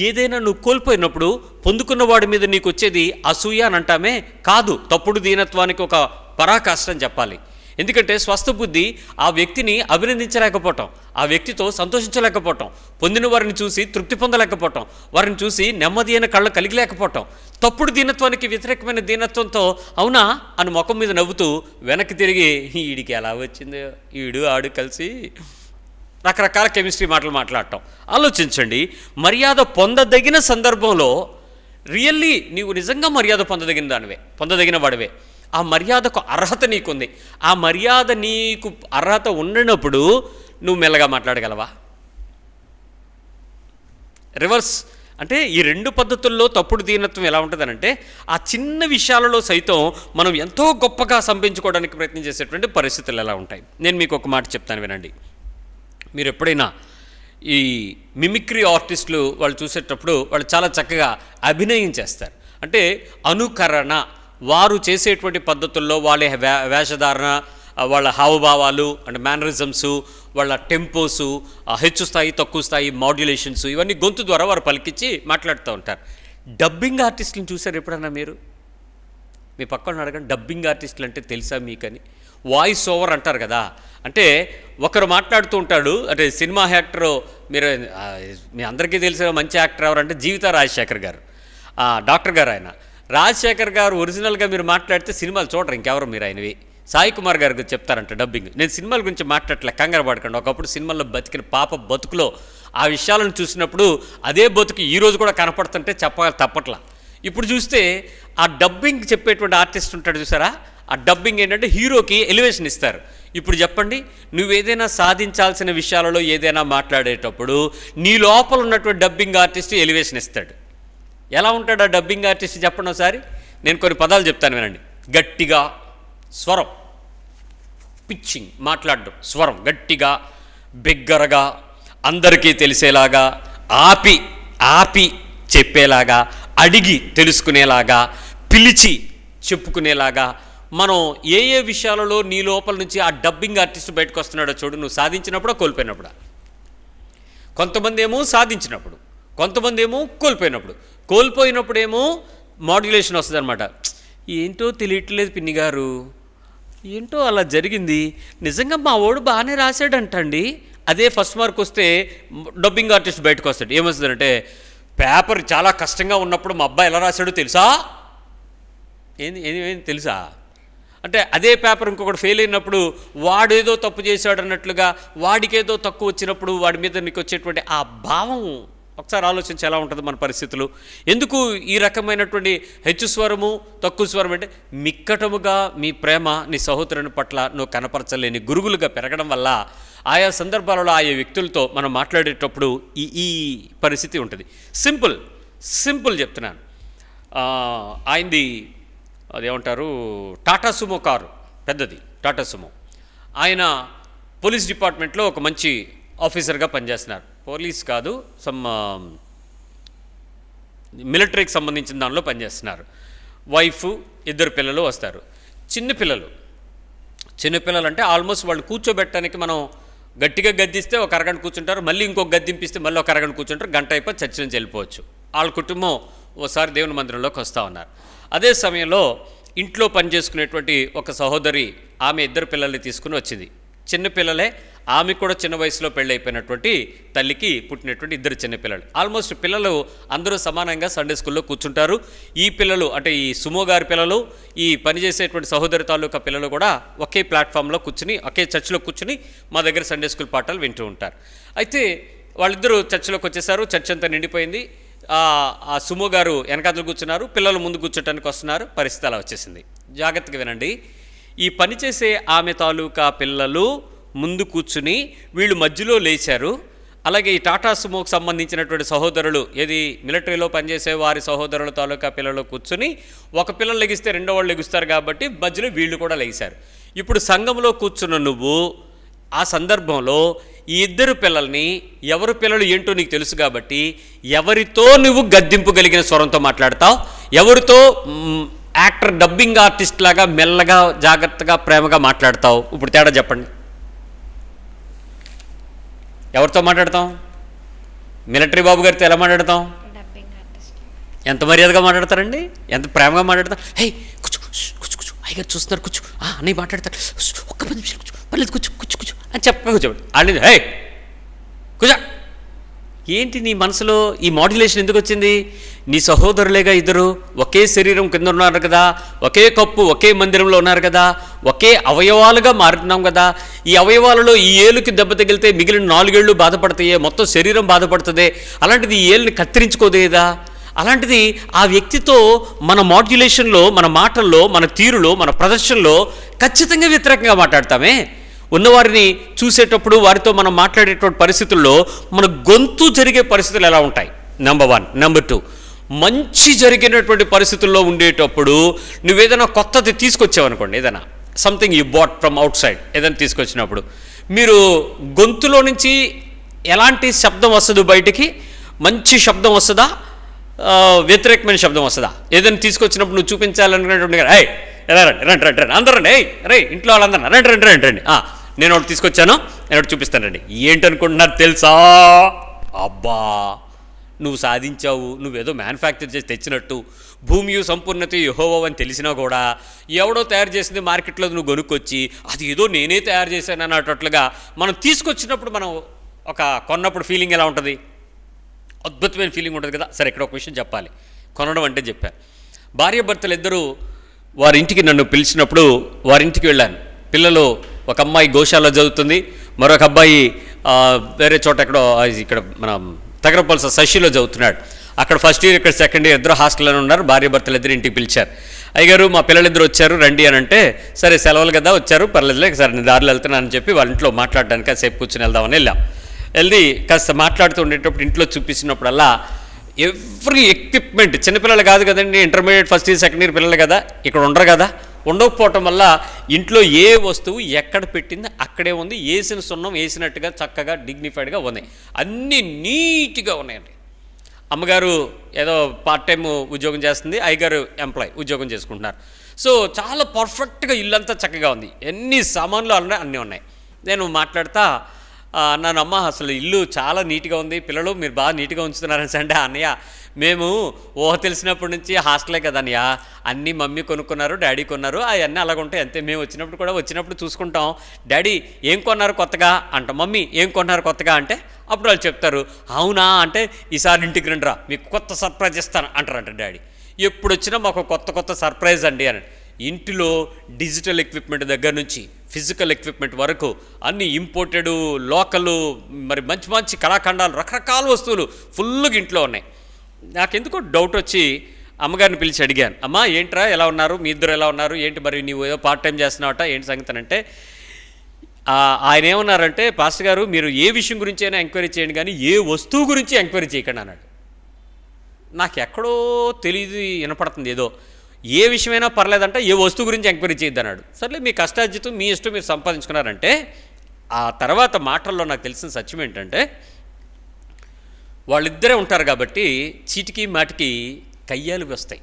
ఏదైనా నువ్వు కోల్పోయినప్పుడు పొందుకున్న వాడి మీద నీకు వచ్చేది అసూయ అని అంటామే, కాదు, తప్పుడు దీనత్వానికి ఒక పరాకాష్ట అని చెప్పాలి. ఎందుకంటే స్వస్థబుద్ధి ఆ వ్యక్తిని అభినందించలేకపోవటం, ఆ వ్యక్తితో సంతోషించలేకపోవటం, పొందిన వారిని చూసి తృప్తి పొందలేకపోవటం, వారిని చూసి నెమ్మది అయిన కళ్ళు కలిగలేకపోవటం, తప్పుడు దీనత్వానికి వ్యతిరేకమైన దీనత్వంతో అవునా అని ముఖం మీద నవ్వుతూ వెనక్కి తిరిగి వీడికి ఎలా వచ్చిందో, ఈడు ఆడు కలిసి రకరకాల కెమిస్ట్రీ మాటలు మాట్లాడటం. ఆలోచించండి, మర్యాద పొందదగిన సందర్భంలో రియల్లీ నీవు నిజంగా మర్యాద పొందదగిన వాడివే, ఆ మర్యాదకు అర్హత నీకుంది. ఆ మర్యాద నీకు అర్హత ఉండనప్పుడు నువ్వు మెల్లగా మాట్లాడగలవా? రివర్స్ అంటే ఈ రెండు పద్ధతుల్లో తప్పుడు దీనత్వం ఎలా ఉంటుందనంటే, ఆ చిన్న విషయాలలో సైతం మనం ఎంతో గొప్పగా సంపించుకోవడానికి ప్రయత్నం చేసేటువంటి పరిస్థితులు ఎలా ఉంటాయి. నేను మీకు ఒక మాట చెప్తాను, వినండి. మీరు ఎప్పుడైనా ఈ మిమిక్రీ ఆర్టిస్టులు వాళ్ళు చూసేటప్పుడు వాళ్ళు చాలా చక్కగా అభినయం చేస్తారు. అంటే అనుకరణ, వారు చేసేటువంటి పద్ధతుల్లో వాళ్ళ వేషధారణ, వాళ్ళ హావభావాలు అంటే మేనరిజమ్సు, వాళ్ళ టెంపోసు, హెచ్చు స్థాయి తక్కువ స్థాయి మాడ్యులేషన్స్, ఇవన్నీ గొంతు ద్వారా వారు పలికించి మాట్లాడుతూ ఉంటారు. డబ్బింగ్ ఆర్టిస్టులను చూసారు ఎప్పుడన్నా మీరు? మీ పక్కన అడగండి, డబ్బింగ్ ఆర్టిస్టులు అంటే తెలుసా మీకని? వాయిస్ ఓవర్ అంటారు కదా, అంటే ఒకరు మాట్లాడుతూ ఉంటాడు. అంటే సినిమా యాక్టరు, మీరు మీ అందరికీ తెలిసిన మంచి యాక్టర్ ఎవరంటే జీవిత రాజశేఖర్ గారు, డాక్టర్ గారు. ఆయన రాజశేఖర్ గారు ఒరిజినల్గా మీరు మాట్లాడితే సినిమాలు చూడరు ఇంకెవరు మీరు ఆయనవి. సాయి కుమార్ గారికి చెప్తారంట డబ్బింగ్. నేను సినిమాల గురించి మాట్లాడలే, కంగారు పడకండి. ఒకప్పుడు సినిమాల్లో బతికిన పాప బతుకులో ఆ విషయాలను చూసినప్పుడు అదే బతుకు ఈరోజు కూడా కనపడుతుంటే తప్పట్లా. ఇప్పుడు చూస్తే ఆ డబ్బింగ్ చెప్పేటువంటి ఆర్టిస్ట్ ఉంటాడు చూసారా, ఆ డబ్బింగ్ ఏంటంటే హీరోకి ఎలివేషన్ ఇస్తారు. ఇప్పుడు చెప్పండి, నువ్వేదైనా సాధించాల్సిన విషయాలలో ఏదైనా మాట్లాడేటప్పుడు నీ లోపల ఉన్నటువంటి డబ్బింగ్ ఆర్టిస్ట్ ఎలివేషన్ ఇస్తాడు. ఎలా ఉంటాడు ఆ డబ్బింగ్ ఆర్టిస్ట్ చెప్పండి ఒకసారి. నేను కొన్ని పదాలు చెప్తాను, వినండి. గట్టిగా స్వరం, పిచ్చింగ్ మాట్లాడడం, స్వరం గట్టిగా, బిగ్గరగా, అందరికీ తెలిసేలాగా, ఆపి ఆపి చెప్పేలాగా, అడిగి తెలుసుకునేలాగా, పిలిచి చెప్పుకునేలాగా. మనం ఏ ఏ విషయాలలో నీ లోపల నుంచి ఆ డబ్బింగ్ ఆర్టిస్ట్ బయటకు వస్తున్నాడో చూడు. నువ్వు సాధించినప్పుడా కోల్పోయినప్పుడా? కొంతమంది ఏమో సాధించినప్పుడు, కొంతమంది ఏమో కోల్పోయినప్పుడేమో మాడ్యులేషన్ వస్తుంది అనమాట. ఏంటో తెలియట్లేదు పిన్ని గారు, ఏంటో అలా జరిగింది, నిజంగా మా వాడు బాగానే రాశాడంటండి. అదే ఫస్ట్ మార్క్ వస్తే డబ్బింగ్ ఆర్టిస్ట్ బయటకు వస్తాడు. ఏమొస్తుందంటే, పేపర్ చాలా కష్టంగా ఉన్నప్పుడు మా అబ్బాయి ఎలా రాశాడో తెలుసా? ఏంది తెలుసా అంటే, అదే పేపర్ ఇంకొకటి ఫెయిల్ అయినప్పుడు వాడేదో తప్పు చేశాడు అన్నట్లుగా, వాడికేదో తక్కువ వచ్చినప్పుడు వాడి మీద నీకు వచ్చేటువంటి ఆ భావం ఒకసారి ఆలోచించి ఎలా ఉంటుంది మన పరిస్థితులు. ఎందుకు ఈ రకమైనటువంటి హెచ్చు స్వరము తక్కువ స్వరం అంటే, మిక్కటముగా మీ ప్రేమ నీ సహోదరుని పట్ల నువ్వు కనపరచలేని గురుగులుగా పెరగడం వల్ల ఆయా సందర్భాలలో ఆయా వ్యక్తులతో మనం మాట్లాడేటప్పుడు ఈ పరిస్థితి ఉంటుంది. సింపుల్ చెప్తున్నాను. ఆయనది అదేమంటారు, టాటా సుమో కారు, పెద్దది టాటా సుమో. ఆయన పోలీస్ డిపార్ట్మెంట్లో ఒక మంచి ఆఫీసర్గా పనిచేస్తున్నారు. పోలీస్ కాదు, సమ్ మిలిటరీకి సంబంధించిన దానిలో పనిచేస్తున్నారు. వైఫ్, 2 పిల్లలు వస్తారు. చిన్నపిల్లలు అంటే ఆల్మోస్ట్ వాళ్ళు కూర్చోబెట్టడానికి మనం గట్టిగా గద్దిస్తే ఒక అరగంట కూర్చుంటారు, మళ్ళీ ఇంకొక గద్దింపిస్తే మళ్ళీ ఒక అరగంట కూర్చుంటారు, గంట అయిపోయి చర్చ నుంచి వెళ్ళిపోవచ్చు. వాళ్ళ కుటుంబం ఓసారి దేవుని మందిరంలోకి వస్తూ ఉన్నారు. అదే సమయంలో ఇంట్లో పనిచేసుకునేటువంటి ఒక సహోదరి ఆమె 2 పిల్లల్ని తీసుకుని వచ్చింది. చిన్న పిల్లలే, ఆమె కూడా చిన్న వయసులో పెళ్ళైపోయినటువంటి తల్లికి పుట్టినటువంటి 2 చిన్న పిల్లలు. ఆల్మోస్ట్ పిల్లలు అందరూ సమానంగా సండే స్కూల్లో కూర్చుంటారు. ఈ పిల్లలు అంటే ఈ సుమో గారి పిల్లలు, ఈ పనిచేసేటువంటి సహోదరి తాలూకా పిల్లలు కూడా ఒకే ప్లాట్ఫామ్లో కూర్చుని, ఒకే చర్చిలో కూర్చుని మా దగ్గర సండే స్కూల్ పాఠాలు వింటూ ఉంటారు. అయితే వాళ్ళిద్దరూ చర్చిలోకి వచ్చేసారు. చర్చ్ అంతా నిండిపోయింది. ఆ సుమో గారు వెనకాతలు కూర్చున్నారు, పిల్లలు ముందు కూర్చోటానికి వస్తున్నారు. పరిస్థితి అలా వచ్చేసింది. జాగ్రత్తగా వినండి. ఈ పనిచేసే ఆమె తాలూకా పిల్లలు ముందు కూర్చుని వీళ్ళు మధ్యలో లేచారు. అలాగే ఈ టాటా సుమోకి సంబంధించినటువంటి సహోదరులు, ఏది మిలిటరీలో పనిచేసే వారి సహోదరుల తాలూకా పిల్లలు కూర్చుని ఒక పిల్లలు లెగిస్తే రెండో వాళ్ళు లెగుస్తారు కాబట్టి మధ్యలో వీళ్ళు కూడా లెగిశారు. ఇప్పుడు సంఘంలో కూర్చున్న నువ్వు ఆ సందర్భంలో ఈ 2 పిల్లల్ని, ఎవరి పిల్లలు ఏంటో నీకు తెలుసు కాబట్టి ఎవరితో నువ్వు గద్దింపు కలిగిన స్వరంతో మాట్లాడతావు, ఎవరితో యాక్టర్ డబ్బింగ్ ఆర్టిస్ట్ లాగా మెల్లగా జాగ్రత్తగా ప్రేమగా మాట్లాడతావు. ఇప్పుడు తేడా చెప్పండి. ఎవరితో మాట్లాడతాం? మిలిటరీ బాబు గారితో ఎలా మాట్లాడతాం? ఎంత మర్యాదగా మాట్లాడతారండి, ఎంత ప్రేమగా మాట్లాడతాం. హే కూర్చో కూర్చో కూర్చో, అయ్యగారు చూస్తున్నారు, కూర్చో, అన్నీ మాట్లాడతారు, ఒక్క 10 నిమిషాలు కూర్చో, పర్లేదు కూర్చో కూర్చో కూర్చో అని చెప్పగా కూర్చోబెట్టి వాళ్ళు హే కూర్చో. ఏంటి నీ మనసులో ఈ మాడ్యులేషన్ ఎందుకు వచ్చింది? నీ సహోదరులేగా, 2 ఒకే శరీరం కింద ఉన్నారు కదా, ఒకే కప్పు ఒకే మందిరంలో ఉన్నారు కదా, ఒకే అవయవాలుగా మారుతున్నాం కదా. ఈ అవయవాలలో ఈ ఏలుకి దెబ్బ తగిలితే మిగిలిన 4 ఏళ్ళు బాధపడతాయే, మొత్తం శరీరం బాధపడుతుంది. అలాంటిది ఈ ఏలుని కత్తిరించుకోదేదా? అలాంటిది ఆ వ్యక్తితో మన మాడ్యులేషన్లో, మన మాటల్లో, మన తీరులో, మన ప్రదర్శనలో ఖచ్చితంగా వ్యతిరేకంగా మాట్లాడతామే. ఉన్నవారిని చూసేటప్పుడు వారితో మనం మాట్లాడేటువంటి పరిస్థితుల్లో మన గొంతు జరిగే పరిస్థితులు ఎలా ఉంటాయి? నెంబర్ 1. నెంబర్ 2, మంచి జరిగినటువంటి పరిస్థితుల్లో ఉండేటప్పుడు నువ్వేదైనా కొత్తది తీసుకొచ్చావనుకోండి, ఏదైనా something you bought from out side, ఏదైనా తీసుకొచ్చినప్పుడు మీరు గొంతులో నుంచి ఎలాంటి శబ్దం వస్తుంది బయటికి? మంచి శబ్దం వస్తుందా, వ్యతిరేకమైన శబ్దం వస్తుందా? ఏదైనా తీసుకొచ్చినప్పుడు నువ్వు చూపించాలనుకునేటువంటి ఏ ఎలా రండి రండి రండి రండి అందరూ రండి, రే ఇంట్లో వాళ్ళందరూ రండి రండి రండి రండి, నేను ఒకటి తీసుకొచ్చాను, నేను ఒకటి చూపిస్తానండి. ఏంటనుకుంటున్నారు తెలుసా? అబ్బా నువ్వు సాధించావు, నువ్వేదో మ్యానుఫ్యాక్చర్ చేసి తెచ్చినట్టు, భూమియు సంపూర్ణత యెహోవా అని తెలిసినా కూడా ఎవడో తయారు చేసింది మార్కెట్లో నువ్వు కొనుక్కొచ్చి అది ఏదో నేనే తయారు చేశాను అన్నట్లుగా మనం తీసుకొచ్చినప్పుడు మనం ఒక కొన్నప్పుడు ఫీలింగ్ ఎలా ఉంటుంది? అద్భుతమైన ఫీలింగ్ ఉంటుంది కదా. సరే, ఇక్కడ ఒక విషయం చెప్పాలి. కొనడం అంటే చెప్పాను. భార్యాభర్తలు 2 వారింటికి నన్ను పిలిచినప్పుడు వారింటికి వెళ్ళాను. పిల్లలు, ఒక అమ్మాయి గోశాలలో చదువుతుంది, మరొక అబ్బాయి వేరే చోట ఎక్కడో ఇక్కడ మన తగరపల్స శశిలో చదువుతున్నాడు. అక్కడ ఫస్ట్ ఇయర్, ఇక్కడ సెకండ్ ఇయర్, 2 హాస్టల్లోనే ఉన్నారు. భార్యాభర్తలు 2 ఇంటికి పిలిచారు. అయ్యగారు మా పిల్లలు 2 వచ్చారు రండి అని అంటే, సరే సెలవులు కదా వచ్చారు పర్లేదులే, సరే నేను దారిలో వెళ్తున్నానని చెప్పి వాళ్ళ ఇంట్లో మాట్లాడడానికి కాసేపు కూర్చొని వెళ్దామని వెళ్ళి కాస్త మాట్లాడుతూ ఉండేటప్పుడు ఇంట్లో చూపించినప్పుడల్లా ఎవ్రీ ఎక్విప్మెంట్, చిన్నపిల్లలు కాదు కదండి, intermediate first year second year పిల్లలు కదా, ఇక్కడ ఉండరు కదా, ఉండకపోవటం వల్ల ఇంట్లో ఏ వస్తువు ఎక్కడ పెట్టింది అక్కడే ఉంది. వేసిన సున్నం వేసినట్టుగా చక్కగా డిగ్నిఫైడ్గా ఉన్నాయి, అన్నీ నీట్గా ఉన్నాయండి. అమ్మగారు ఏదో పార్ట్ టైం ఉద్యోగం చేస్తుంది, అయ్యగారు ఎంప్లాయ్ ఉద్యోగం చేసుకుంటున్నారు. సో చాలా పర్ఫెక్ట్గా ఇల్లంతా చక్కగా ఉంది, ఎన్ని సామాన్లు అన్నీ ఉన్నాయి. నేను మాట్లాడతా అన్నాను, అమ్మ అసలు ఇల్లు చాలా నీట్గా ఉంది, పిల్లలు మీరు బాగా నీట్గా ఉంచుతున్నారని అంటే, అన్నయ్య మేము ఊహ తెలిసినప్పటి నుంచి హాస్టలే కదా అన్నయ్య, అన్నీ మమ్మీ కొనుక్కున్నారు, డాడీ కొన్నారు, అవన్నీ అలాగ ఉంటాయి అంతే. మేము వచ్చినప్పుడు చూసుకుంటాం, డాడీ ఏం కొన్నారు కొత్తగా అంట, మమ్మీ ఏం కొన్నారు కొత్తగా అంటే అప్పుడు వాళ్ళు చెప్తారు, అవునా అంటే ఈసారి ఇంటికి రండిరా మీకు కొత్త సర్ప్రైజ్ ఇస్తాను అంటారంట డాడీ. ఎప్పుడు వచ్చినా మాకు కొత్త సర్ప్రైజ్ అండి అని. ఇంటిలో డిజిటల్ ఎక్విప్మెంట్ దగ్గర నుంచి ఫిజికల్ ఎక్విప్మెంట్ వరకు అన్ని ఇంపోర్టెడ్, లోకల్, మరి మంచి కళాఖండాలు, రకరకాల వస్తువులు ఫుల్గా ఇంట్లో ఉన్నాయి. నాకెందుకో డౌట్ వచ్చి అమ్మగారిని పిలిచి అడిగాను, అమ్మ ఏంట్రా ఎలా ఉన్నారు, మీ 2 ఎలా ఉన్నారు, ఏంటి మరి నీవు ఏదో పార్ట్ టైం చేస్తున్నావట, ఏంటి సంగతి అంటే, ఆయన ఏమన్నారంటే, పాస్టర్ గారు మీరు ఏ విషయం గురించి అయినా ఎంక్వైరీ చేయండి కానీ ఏ వస్తువు గురించి ఎంక్వైరీ చేయకండి అన్నాడు. నాకు ఎక్కడో తెలియదు, వినపడుతుంది ఏదో, ఏ విషయమైనా పర్లేదంట, ఏ వస్తువు గురించి ఎంక్వైరీ చేయొద్దు అన్నాడు. సర్లే మీ కష్టార్జితం మీ ఇష్టం, మీరు సంపాదించుకున్నారంటే. ఆ తర్వాత మాటల్లో నాకు తెలిసిన సత్యం ఏంటంటే, వాళ్ళిద్దరే ఉంటారు కాబట్టి చీటికి మాటికి కయ్యాలు వస్తాయి,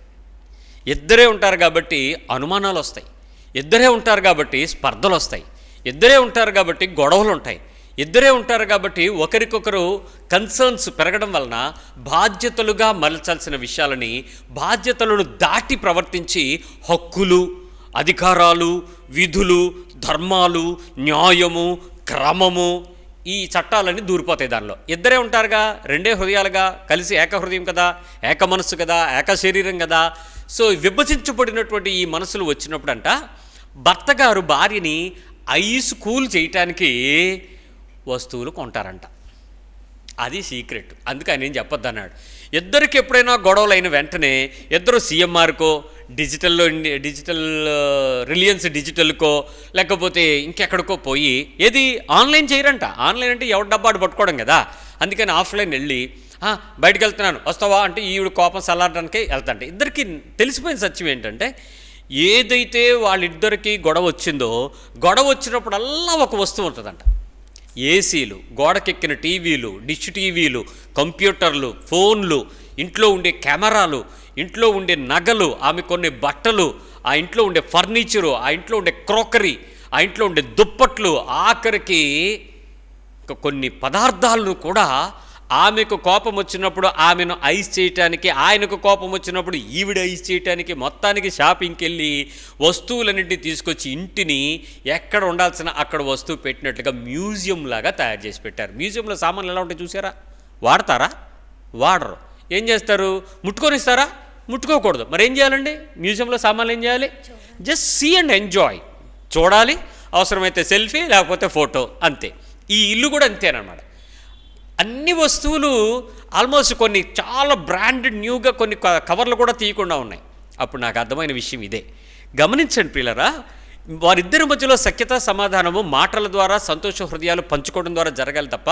2 ఉంటారు కాబట్టి అనుమానాలు వస్తాయి, 2 ఉంటారు కాబట్టి స్పర్ధలు వస్తాయి, 2 ఉంటారు కాబట్టి గొడవలు ఉంటాయి, ఇద్దరే ఉంటారు కాబట్టి ఒకరికొకరు కన్సర్న్స్ పెరగడం వలన బాధ్యతలుగా మలచాల్సిన విషయాలని బాధ్యతలను దాటి ప్రవర్తించి హక్కులు, అధికారాలు, విధులు, ధర్మాలు, న్యాయము, క్రమము, ఈ చట్టాలన్నీ దూరిపోతాయి. దానిలో ఇద్దరే ఉంటారుగా, రెండే హృదయాలుగా కలిసి ఏక హృదయం కదా, ఏక మనస్సు కదా, ఏక శరీరం కదా. సో విభజించబడినటువంటి ఈ మనసులు వచ్చినప్పుడంట భర్త గారు భార్యని ఐస్ కూల్ చేయటానికి వస్తువులు కొంటారంట. అది సీక్రెట్. అందుకే ఆయన ఏం చెప్పొద్దు అన్నాడు. ఇద్దరికి ఎప్పుడైనా గొడవలు అయిన వెంటనే ఇద్దరు సిఎంఆర్కో, డిజిటల్ రిలయన్స్ డిజిటల్కో లేకపోతే ఇంకెక్కడికో పోయి ఏది ఆన్లైన్ చేయరంట. ఆన్లైన్ అంటే ఎవరి డబ్బాడు పట్టుకోవడం కదా. అందుకని ఆఫ్లైన్ వెళ్ళి బయటకు వెళ్తున్నాను వస్తావా అంటే ఈవిడ కోపం చల్లారడానికి వెళ్తాంట. ఇద్దరికి తెలిసిపోయిన సత్యం ఏంటంటే ఏదైతే వాళ్ళిద్దరికీ గొడవ వచ్చిందో గొడవ వచ్చినప్పుడల్లా ఒక వస్తువు ఉంటుందంట. ఏసీలు, గోడకెక్కిన టీవీలు, డిష్ టీవీలు, కంప్యూటర్లు, ఫోన్లు, ఇంట్లో ఉండే కెమెరాలు, ఇంట్లో ఉండే నగలు, ఆమె కొన్ని బట్టలు, ఆ ఇంట్లో ఉండే ఫర్నిచరు, ఆ ఇంట్లో ఉండే క్రోకరీ, ఆ ఇంట్లో ఉండే దుప్పట్లు, ఆఖరికి కొన్ని పదార్థాలను కూడా ఆమెకు కోపం వచ్చినప్పుడు ఆమెను ఐస్ చేయటానికి, ఆయనకు కోపం వచ్చినప్పుడు ఈవిడ ఐస్ చేయటానికి, మొత్తానికి షాపింగ్కి వెళ్ళి వస్తువులన్నింటినీ తీసుకొచ్చి ఇంటిని ఎక్కడ ఉండాల్సిన అక్కడ వస్తువు పెట్టినట్లుగా మ్యూజియం లాగా తయారు చేసి పెట్టారు. మ్యూజియంలో సామాన్లు ఎలా ఉంటాయి చూసారా? వాడతారా? వాడరు. ఏం చేస్తారు? ముట్టుకొనిస్తారా? ముట్టుకోకూడదు. మరి ఏం చేయాలండి? మ్యూజియంలో సామాన్లు ఏం చేయాలి? Just see and enjoy. చూడాలి, అవసరమైతే సెల్ఫీ, లేకపోతే ఫోటో, అంతే. ఈ ఇల్లు కూడా అంతేనమాట. అన్ని వస్తువులు ఆల్మోస్ట్ కొన్ని చాలా బ్రాండెడ్ న్యూగా కొన్ని కవర్లు కూడా తీయకుండా ఉన్నాయి. అప్పుడు నాకు అర్థమైన విషయం ఇదే. గమనించండి ప్రియులారా, వారిద్దరి మధ్యలో సఖ్యత, సమాధానము మాటల ద్వారా, సంతోష హృదయాలు పంచుకోవడం ద్వారా జరగాలి తప్ప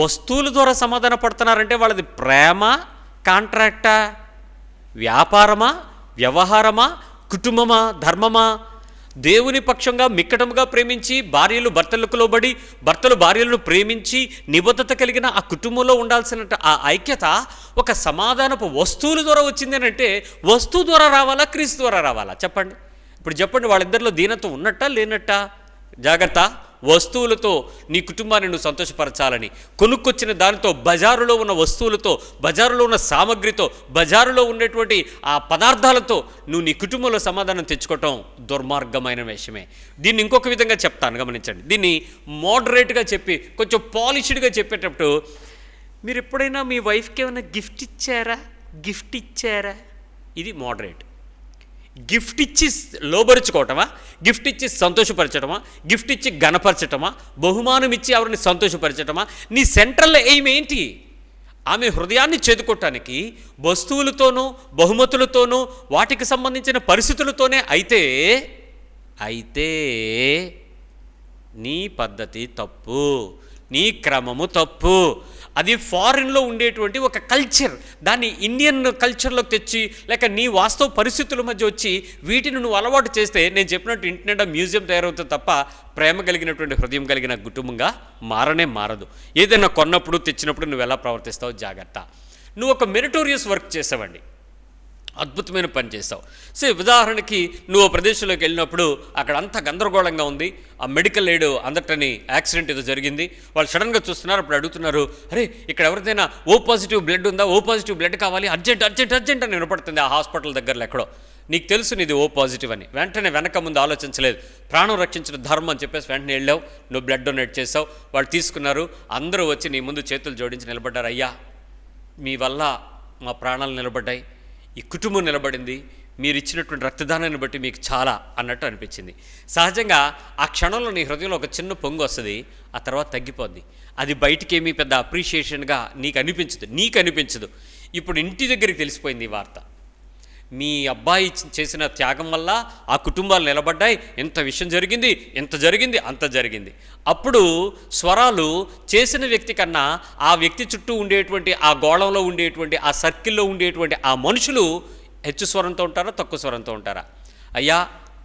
వస్తువుల ద్వారా సమాధాన పడుతున్నారంటే వాళ్ళది ప్రేమ, కాంట్రాక్టా, వ్యాపారమా, వ్యవహారమా, కుటుంబమా, ధర్మమా? దేవుని పక్షంగా మిక్కటముగా ప్రేమించి భార్యలు భర్తలకు లోబడి, భర్తలు భార్యలను ప్రేమించి నిబద్ధత కలిగిన ఆ కుటుంబంలో ఉండాల్సిన ఆ ఐక్యత ఒక సమాధానపు వస్తువుల ద్వారా వచ్చింది అని అంటే వస్తువు ద్వారా రావాలా, క్రీస్తు ద్వారా రావాలా? చెప్పండి. ఇప్పుడు చెప్పండి, వాళ్ళిద్దరిలో దీనత్వం ఉన్నట్టా లేనట్టా? జాగ్రత్త. వస్తువులతో నీ కుటుంబాన్ని నువ్వు సంతోషపరచాలని కొనుక్కొచ్చిన దానితో, బజారులో ఉన్న వస్తువులతో, బజారులో ఉన్న సామగ్రితో, బజారులో ఉండేటువంటి ఆ పదార్థాలతో నువ్వు నీ కుటుంబంలో సమాధానం తెచ్చుకోవటం దుర్మార్గమైన విషయమే. దీన్ని ఇంకొక విధంగా చెప్తాను, గమనించండి. దీన్ని మోడరేట్గా చెప్పి కొంచెం పాలిష్డ్గా చెప్పేటప్పుడు, మీరు ఎప్పుడైనా మీ వైఫ్కి ఏమైనా గిఫ్ట్ ఇచ్చారా? ఇది మోడరేట్. గిఫ్ట్ ఇచ్చి లోబరుచుకోవటమా, గిఫ్ట్ ఇచ్చి సంతోషపరచటమా, గిఫ్ట్ ఇచ్చి గణపరచటమా, బహుమానం ఇచ్చి ఎవరిని సంతోషపరచటమా? నీ సెంట్రల్ ఎయిమ్ ఏంటి? ఆమె హృదయాన్ని చేదుకోవటానికి వస్తువులతోనూ, బహుమతులతోనూ, వాటికి సంబంధించిన పరిస్థితులతోనే అయితే నీ పద్ధతి తప్పు, నీ క్రమము తప్పు. అది ఫారిన్లో ఉండేటువంటి ఒక కల్చర్. దాన్ని ఇండియన్ కల్చర్లోకి తెచ్చి లేక నీ వాస్తవ పరిస్థితుల మధ్య వచ్చి వీటిని నువ్వు అలవాటు చేస్తే నేను చెప్పినట్టు ఇంటి నిండా మ్యూజియం తయారవుతుంది తప్ప ప్రేమ కలిగినటువంటి హృదయం కలిగిన కుటుంబంగా మారదు. ఏదైనా కొన్నప్పుడు, తెచ్చినప్పుడు నువ్వు ఎలా ప్రవర్తిస్తావు జాగ్రత్త. నువ్వు ఒక మెరిటోరియస్ వర్క్ చేసావండి, అద్భుతమైన పని చేస్తావు. సో ఉదాహరణకి నువ్వు ప్రదేశంలోకి వెళ్ళినప్పుడు అక్కడ అంతా గందరగోళంగా ఉంది, ఆ మెడికల్ ఎయిడ్ అందటని యాక్సిడెంట్ ఏదో జరిగింది, వాళ్ళు సడన్గా చూస్తున్నారు. అప్పుడు అడుగుతున్నారు, అరే ఇక్కడ ఎవరిదైనా ఓ పాజిటివ్ బ్లడ్ ఉందా, ఓ పాజిటివ్ బ్లడ్ కావాలి, అర్జెంట్ అని వినపడుతుంది ఆ హాస్పిటల్ దగ్గరలో ఎక్కడో. నీకు తెలుసు నీది ఓ పాజిటివ్ అని. వెంటనే వెనక ముందు ఆలోచించలేదు, ప్రాణం రక్షించిన ధర్మం అని చెప్పేసి వెంటనే వెళ్ళావు, నువ్వు బ్లడ్ డొనేట్ చేసావు. వాళ్ళు తీసుకున్నారు, అందరూ వచ్చి నీ ముందు చేతులు జోడించి నిలబడ్డారు. అయ్యా మీ వల్ల మా ప్రాణాలు నిలబడ్డాయి, ఈ కుటుంబం నిలబడింది, మీరు ఇచ్చినటువంటి రక్తదానాన్ని బట్టి మీకు చాలా అన్నట్టు అనిపించింది. సహజంగా ఆ క్షణంలో నీ హృదయంలో ఒక చిన్న పొంగు వస్తుంది, ఆ తర్వాత తగ్గిపోద్ది. అది బయటికి ఏమీ పెద్ద అప్రిషియేషన్గా నీకు అనిపించదు. ఇప్పుడు ఇంటి దగ్గరికి తెలిసిపోయింది ఈ వార్త. మీ అబ్బాయి చేసిన త్యాగం వల్ల ఆ కుటుంబాలు నిలబడ్డాయి, ఎంత విషయం జరిగింది, అంత జరిగింది. అప్పుడు స్వరాలు చేసిన వ్యక్తి కన్నా ఆ వ్యక్తి చుట్టూ ఉండేటువంటి ఆ గోళంలో ఉండేటువంటి ఆ సర్కిల్లో ఉండేటువంటి ఆ మనుషులు హెచ్చు స్వరంతో ఉంటారా, తక్కువ స్వరంతో ఉంటారా? అయ్యా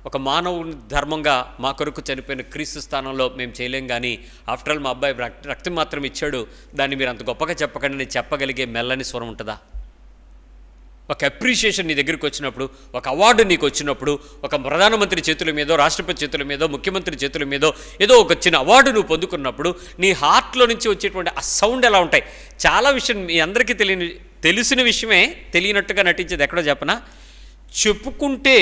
ఒక మానవుని ధర్మంగా మా కొరకు చనిపోయిన క్రీస్తు స్థానంలో మేము చేయలేం, కానీ ఆఫ్టర్ ఆల్ మా అబ్బాయి రక్తం మాత్రం ఇచ్చాడు, దాన్ని మీరు అంత గొప్పగా చెప్పకండి నేను చెప్పగలిగే మెల్లని స్వరం ఉంటుందా? ఒక అప్రిషియేషన్ నీ దగ్గరికి వచ్చినప్పుడు, ఒక అవార్డు నీకు వచ్చినప్పుడు, ఒక ప్రధానమంత్రి చేతుల మీదో, రాష్ట్రపతి చేతుల మీదో, ముఖ్యమంత్రి చేతుల మీదో ఏదో ఒక చిన్న అవార్డు నువ్వు పొందుకున్నప్పుడు నీ హార్ట్లో నుంచి వచ్చేటువంటి ఆ సౌండ్ ఎలా ఉంటాయి. చాలా విషయం మీ అందరికీ తెలిసిన విషయమే తెలియనట్టుగా నటించేది ఎక్కడో చెప్పనా, చెప్పుకుంటే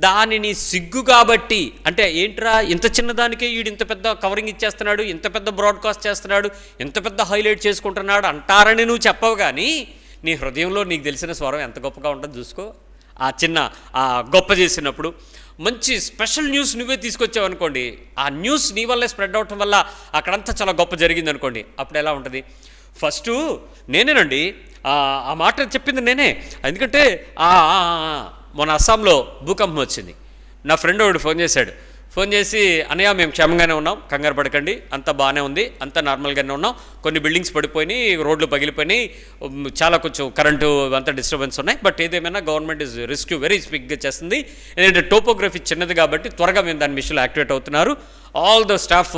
దానిని సిగ్గు కాబట్టి, అంటే ఏంట్రా ఇంత చిన్నదానికే వీడు ఇంత పెద్ద కవరింగ్ ఇచ్చేస్తున్నాడు, ఇంత పెద్ద బ్రాడ్కాస్ట్ చేస్తున్నాడు, ఇంత పెద్ద హైలైట్ చేసుకుంటున్నాడు అంటారని నువ్వు చెప్పవు, కానీ నీ హృదయంలో నీకు తెలిసిన స్వరం ఎంత గొప్పగా ఉంటుందో చూసుకో. ఆ చిన్న ఆ గొప్ప చేసినప్పుడు మంచి స్పెషల్ న్యూస్ నువ్వే తీసుకొచ్చావు అనుకోండి, ఆ న్యూస్ నీ వల్లే స్ప్రెడ్ అవటం వల్ల అక్కడంతా చాలా గొప్ప జరిగింది అనుకోండి, అప్పుడు ఎలా ఉంటుంది. ఫస్ట్ నేనేనండి ఆ మాట చెప్పింది నేనే, ఎందుకంటే మొన్న అస్సాంలో భూకంపం వచ్చింది. నా ఫ్రెండ్ ఒకడు ఫోన్ చేసి అన్నయ్య మేము క్షేమంగానే ఉన్నాం, కంగారు పడకండి, అంతా బాగానే ఉంది, అంతా నార్మల్గానే ఉన్నాం, కొన్ని బిల్డింగ్స్ పడిపోయినాయి, రోడ్లు పగిలిపోయినాయి, చాలా కొంచెం కరెంటు అంతా డిస్టర్బెన్స్ ఉన్నాయి, బట్ ఏదేమైనా గవర్నమెంట్ ఇస్ రెస్క్యూ వెరీ స్పీక్గా చేస్తుంది, ఎందుకంటే టోపోగ్రఫీ చిన్నది కాబట్టి త్వరగా మేము దాని విషయంలో యాక్టివేట్ అవుతున్నారు, ఆల్ ద స్టాఫ్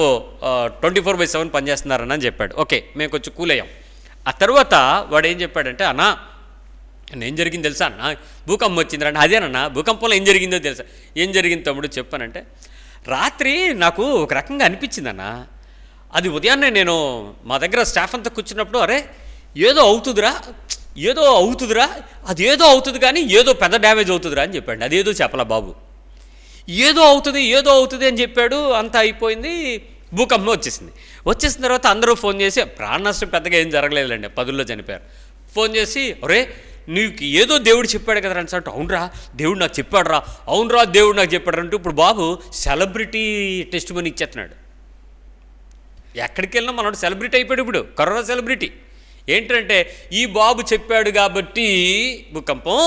24/7 పనిచేస్తున్నారని చెప్పాడు. ఓకే, మేము కొంచెం కూల్ అయ్యాం. ఆ తర్వాత వాడు ఏం చెప్పాడంటే, అన్నా ఏం జరిగింది తెలుసా అన్న, భూకంపం వచ్చిందిరా. అదేనన్నా భూకంపంలో ఏం జరిగిందో తెలుసా. ఏం జరిగింది తమ్ముడు చెప్పానంటే, రాత్రి నాకు ఒక రకంగా అనిపించిందన్న, అది ఉదయాన్నే నేను మా దగ్గర స్టాఫ్ అంతా కూర్చున్నప్పుడు, అరే ఏదో అవుతుందిరా అది ఏదో అవుతుంది కానీ ఏదో పెద్ద డ్యామేజ్ అవుతుందిరా అని చెప్పాడు. అదేదో చెప్పలా బాబు, ఏదో అవుతుంది అని చెప్పాడు. అంతా అయిపోయింది, భూకంపం వచ్చేసిన తర్వాత అందరూ ఫోన్ చేసి, ప్రాణ నష్టం పెద్దగా ఏం జరగలేదులేండి, 10లో చనిపోయారు. ఫోన్ చేసి, ఒరే నీకు ఏదో దేవుడు చెప్పాడు కదా అని అంటే, అవునరా దేవుడు నాకు చెప్పాడు అంటూ ఇప్పుడు బాబు సెలబ్రిటీ టెస్ట్ మనీ ఇచ్చేస్తున్నాడు. ఎక్కడికి వెళ్ళినా మనోడు సెలబ్రిటీ అయిపోయాడు. ఇప్పుడు కరోనా సెలబ్రిటీ ఏంటంటే, ఈ బాబు చెప్పాడు కాబట్టి భూకంపం.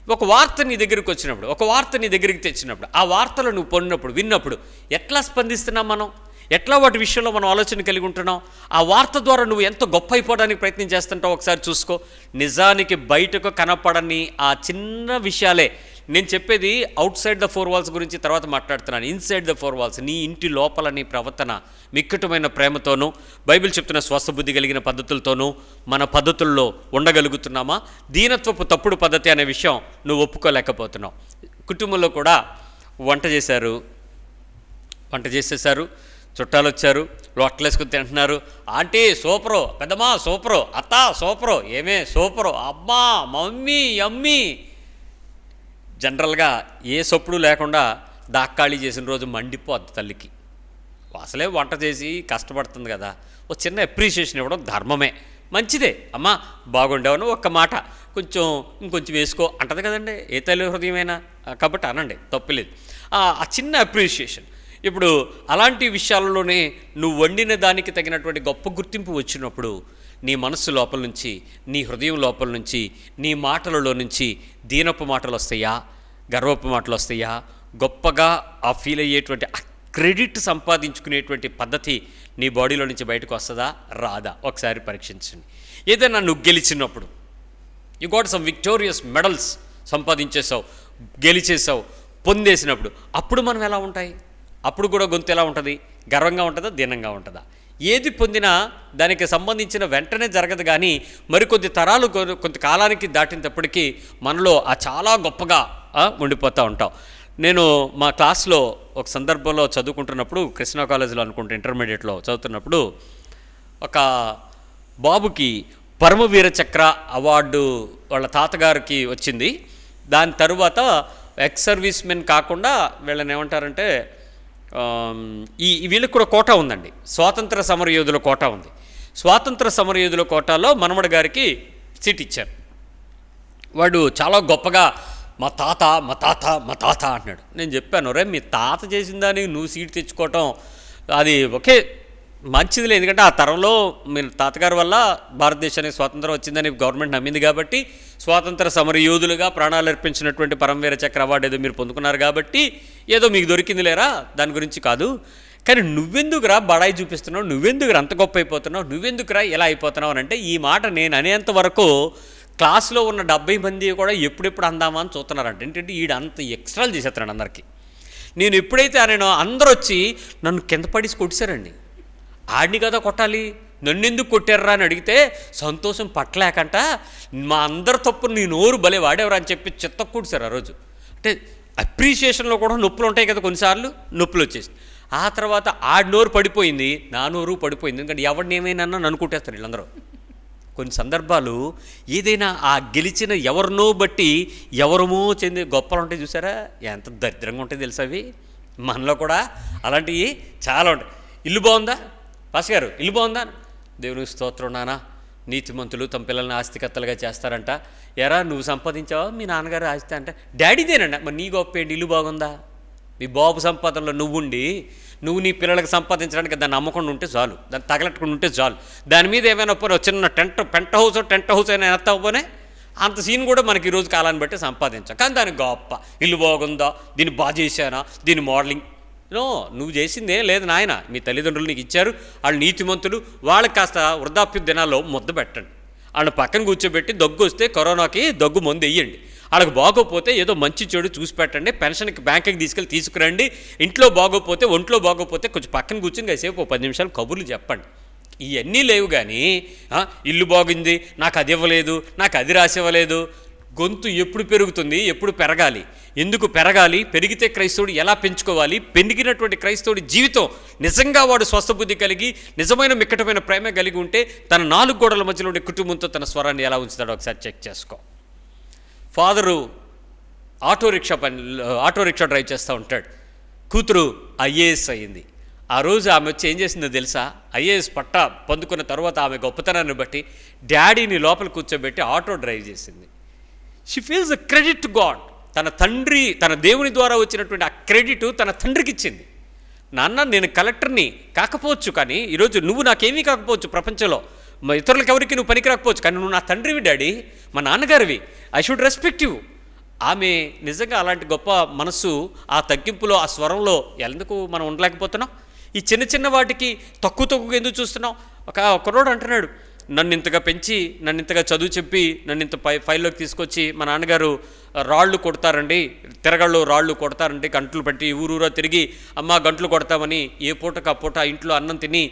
ఒక వార్త నీ దగ్గరికి వచ్చినప్పుడు, ఒక వార్త నీ దగ్గరికి తెచ్చినప్పుడు, ఆ వార్తలు నువ్వు పొందినప్పుడు, విన్నప్పుడు ఎట్లా స్పందిస్తున్నాం మనం, ఎట్లా వాటి విషయంలో మనం ఆలోచన కలిగి ఉంటున్నాం, ఆ వార్త ద్వారా నువ్వు ఎంత గొప్ప అయిపోవడానికి ప్రయత్నం చేస్తుంటావు ఒకసారి చూసుకో. నిజానికి బయటకు కనపడని ఆ చిన్న విషయాలే నేను చెప్పేది. అవుట్ సైడ్ ద 4 walls గురించి తర్వాత మాట్లాడుతున్నాను. ఇన్సైడ్ ద 4 walls, నీ ఇంటి లోపల నీ ప్రవర్తన మిక్కటమైన ప్రేమతోనూ, బైబిల్ చెప్తున్న స్వస్థబుద్ధి కలిగిన పద్ధతులతోనూ మన పద్ధతుల్లో ఉండగలుగుతున్నామా? దీనత్వపు తప్పుడు పద్ధతి అనే విషయం నువ్వు ఒప్పుకోలేకపోతున్నావు. కుటుంబంలో కూడా వంట చేసేసారు, చుట్టాలు వచ్చారు, లోట్లేసుకుని తింటున్నారు. ఆంటీ సూపరు, పెద్దమ్మా సూపరు, అత్త సూపరు, ఏమే సూపరు, అమ్మా మమ్మీ యమ్మీ. జనరల్గా ఏ సొప్పుడు లేకుండా దాక్కాళీ చేసిన రోజు మండిపోద్ది తల్లికి. అసలే వంట చేసి కష్టపడుతుంది కదా, ఒక చిన్న అప్రిషియేషన్ ఇవ్వడం ధర్మమే, మంచిదే. అమ్మా బాగుండేవని ఒక్క మాట ఇంకొంచెం వేసుకో అంటది కదండి ఏ తల్లి హృదయమైనా, కాబట్టి అనండి, తప్పులేదు. ఆ చిన్న అప్రిషియేషన్. ఇప్పుడు అలాంటి విషయాలలోనే నువ్వు వండిన దానికి తగినటువంటి గొప్ప గుర్తింపు వచ్చినప్పుడు నీ మనస్సు లోపల నుంచి, నీ హృదయం లోపల నుంచి, నీ మాటలలో నుంచి దీనపు మాటలు వస్తాయా, గర్వపు మాటలు వస్తాయా, గొప్పగా ఆ ఫీల్ అయ్యేటువంటి ఆ క్రెడిట్ సంపాదించుకునేటువంటి పద్ధతి నీ బాడీలో నుంచి బయటకు వస్తుందా రాదా ఒకసారి పరీక్షించండి. ఏదైనా నువ్వు గెలిచినప్పుడు, you got some victorious medals సంపాదించేసావు, గెలిచేసావు, పొందేసినప్పుడు అప్పుడు మనం ఎలా ఉంటాయి? అప్పుడు కూడా గొంతు ఎలా ఉంటుంది? గర్వంగా ఉంటుందా, దీనంగా ఉంటుందా? ఏది పొందినా దానికి సంబంధించిన వెంటనే జరగదు, కానీ మరికొద్ది తరాలు కొంతకాలానికి దాటినప్పటికీ మనలో ఆ చాలా గొప్పగా ఉండిపోతూ ఉంటాం. నేను మా క్లాస్లో ఒక సందర్భంలో చదువుకుంటున్నప్పుడు, కృష్ణా కాలేజీలో అనుకుంటే ఇంటర్మీడియట్లో చదువుతున్నప్పుడు, ఒక బాబుకి పరమవీర చక్ర అవార్డు వాళ్ళ తాతగారికి వచ్చింది. దాని తరువాత ఎక్స్ సర్వీస్ మెన్ కాకుండా వీళ్ళని ఏమంటారంటే, వీళ్ళకి కూడా కోటా ఉందండి, స్వాతంత్ర సమరయోధుల కోటా ఉంది. స్వాతంత్ర సమరయోధుల కోటాలో మనమడి గారికి సీట్ ఇచ్చారు. వాడు చాలా గొప్పగా మా తాత అంటున్నాడు. నేను చెప్పాను, రే మీ తాత చేసిన దానికి నువ్వు సీట్ తెచ్చుకోవటం అది ఓకే మంచిదిలే, ఎందుకంటే ఆ తరంలో మీరు తాతగారి వల్ల భారతదేశానికి స్వాతంత్రం వచ్చిందని గవర్నమెంట్ నమ్మింది కాబట్టి, స్వాతంత్ర సమర యోధులుగా ప్రాణాలు అర్పించినటువంటి పరమవీర చక్ర అవార్డు ఏదో మీరు పొందుకున్నారు కాబట్టి ఏదో మీకు దొరికింది లేరా, దాని గురించి కాదు. కానీ నువ్వెందుకురా బడాయి చూపిస్తున్నావు, నువ్వెందుకురా అంత గొప్ప అయిపోతున్నావు, నువ్వెందుకురా ఎలా అయిపోతున్నావు అని అంటే, ఈ మాట నేను అనేంత వరకు క్లాస్లో ఉన్న 70 మంది కూడా ఎప్పుడెప్పుడు అందామా అని చూస్తున్నారంట. ఏంటంటే ఈడు అంత ఎక్స్ట్రాలు చేసేస్తున్నాడు అందరికీ. నేను ఎప్పుడైతే అనేనో అందరూ వచ్చి నన్ను కింద పడేసి కొట్టేశారండి. ఆడిని కదా కొట్టాలి, నన్నెందుకు కొట్టారా అని అడిగితే సంతోషం పట్టలేకంట మా అందరి తప్పు నీ నోరు భలే వాడేవరా అని చెప్పి చిత్తకూడ్చారు ఆ రోజు. అంటే అప్రిషియేషన్లో కూడా నొప్పులు ఉంటాయి కదా, కొన్నిసార్లు నొప్పులు వచ్చేసి ఆ తర్వాత ఆ నోరు పడిపోయింది, నా నోరు పడిపోయింది. ఎందుకంటే ఎవరిని ఏమైనా నన్ను కొట్టేస్తారు వీళ్ళందరూ. కొన్ని సందర్భాలు ఏదైనా ఆ గెలిచిన ఎవరినో బట్టి ఎవరమో చెంది గొప్పలు ఉంటాయి చూసారా, ఎంత దరిద్రంగా ఉంటాయి తెలుసా అవి. మనలో కూడా అలాంటివి చాలా ఉంటాయి. ఇల్లు బాగుందా పాస్ గారు, ఇల్లు బాగుందా, దేవునికి స్తోత్రం నాన్న, నీతిమంతులు తమ పిల్లల్ని ఆస్తికర్తలుగా చేస్తారంట. ఎరా నువ్వు సంపాదించావా మీ నాన్నగారు ఆస్తి అంటే డాడీదేనండి. మరి నీ గొప్ప ఏంటి, ఇల్లు బాగుందా, మీ బాబు సంపాదనలో నువ్వుండి నువ్వు నీ పిల్లలకు సంపాదించడానికి దాన్ని అమ్మకుండా ఉంటే చాలు, దాన్ని తగలట్టుకుండా ఉంటే చాలు. దాని మీద ఏమైనా పోనీ చిన్న టెంట్ హౌస్ అయినా ఎత్తావుపోనే అంత సీన్ కూడా మనకి ఈరోజు కాలాన్ని బట్టి సంపాదించాం. కానీ దానికి గొప్ప ఇల్లు బాగుందా, దీన్ని బాగా చేశానా, దీని మోడలింగ్ నో, నువ్వు చేసిందే లేదు నాయన. మీ తల్లిదండ్రులు నీకు ఇచ్చారు, వాళ్ళు నీతిమంతులు, వాళ్ళకి కాస్త వృద్ధాప్య దినాల్లో ముద్ద పెట్టండి. వాళ్ళని పక్కన కూర్చోబెట్టి దగ్గు వస్తే కరోనాకి దగ్గు మందు వెయ్యండి. వాళ్ళకి బాగోపోతే ఏదో మంచి చెడు చూసి పెట్టండి, పెన్షన్కి బ్యాంకుకి తీసుకురండి. ఇంట్లో బాగోపోతే ఒంట్లో బాగోపోతే కొంచెం పక్కన కూర్చొని కాసేపు 10 నిమిషాలు కబుర్లు చెప్పండి. ఇవన్నీ లేవు కానీ ఇల్లు బాగుంది, నాకు అది ఇవ్వలేదు, నాకు అది రాసివ్వలేదు. గొంతు ఎప్పుడు పెరుగుతుంది, ఎప్పుడు పెరగాలి, ఎందుకు పెరగాలి, పెరిగితే క్రైస్తవుడు ఎలా పెంచుకోవాలి, పెరిగినటువంటి క్రైస్తవుడి జీవితం నిజంగా వాడు స్వస్థబుద్ధి కలిగి నిజమైన మిక్కటమైన ప్రేమ కలిగి ఉంటే తన 4 గోడల మధ్యలో ఉండే కుటుంబంతో తన స్వరాన్ని ఎలా ఉంచుతాడో ఒకసారి చెక్ చేసుకో. ఫాదరు ఆటో రిక్షా డ్రైవ్ చేస్తూ ఉంటాడు. కూతురు ఐఏఎస్ అయ్యింది. ఆ రోజు ఆమె వచ్చి ఏం చేసిందో తెలుసా, ఐఏఎస్ పట్టా పొందుకున్న తర్వాత ఆమె గొప్పతనాన్ని బట్టి డాడీని లోపల కూర్చోబెట్టి ఆటో డ్రైవ్ చేసింది. She feels a credit to God. తన దేవుని ద్వారా వచ్చినటువంటి ఆ క్రెడిట్ తన తండ్రికి ఇచ్చింది. నాన్న నేను కలెక్టర్ని కాకపోవచ్చు, కానీ ఈరోజు నువ్వు నాకేమీ కాకపోవచ్చు ప్రపంచంలో, మా ఇతరులకు ఎవరికి నువ్వు పనికి రాకపోవచ్చు, కానీ నువ్వు నా తండ్రివి డాడీ, మా నాన్నగారివి, ఐ షుడ్ రెస్పెక్ట్ యూ. ఆమె నిజంగా అలాంటి గొప్ప మనస్సు, ఆ తగ్గింపులో ఆ స్వరంలో ఎందుకు మనం ఉండలేకపోతున్నాం? ఈ చిన్న చిన్న వాటికి తక్కువ ఎందుకు చూస్తున్నాం? ఒక కుర్రోడు అంటున్నాడు, నన్ను ఇంతగా పెంచి, నన్ను ఇంతగా చదువు చెప్పి, నన్ను ఇంత ఫైల్లోకి తీసుకొచ్చి మా నాన్నగారు రాళ్ళు కొడతారండి, తిరగళ్ళు రాళ్ళు కొడతారండి, గంటలు పెట్టి ఊరూరా తిరిగి అమ్మ గంటలు కొడతామని ఏ పూటకు ఆ పూట ఇంట్లో అన్నం తిని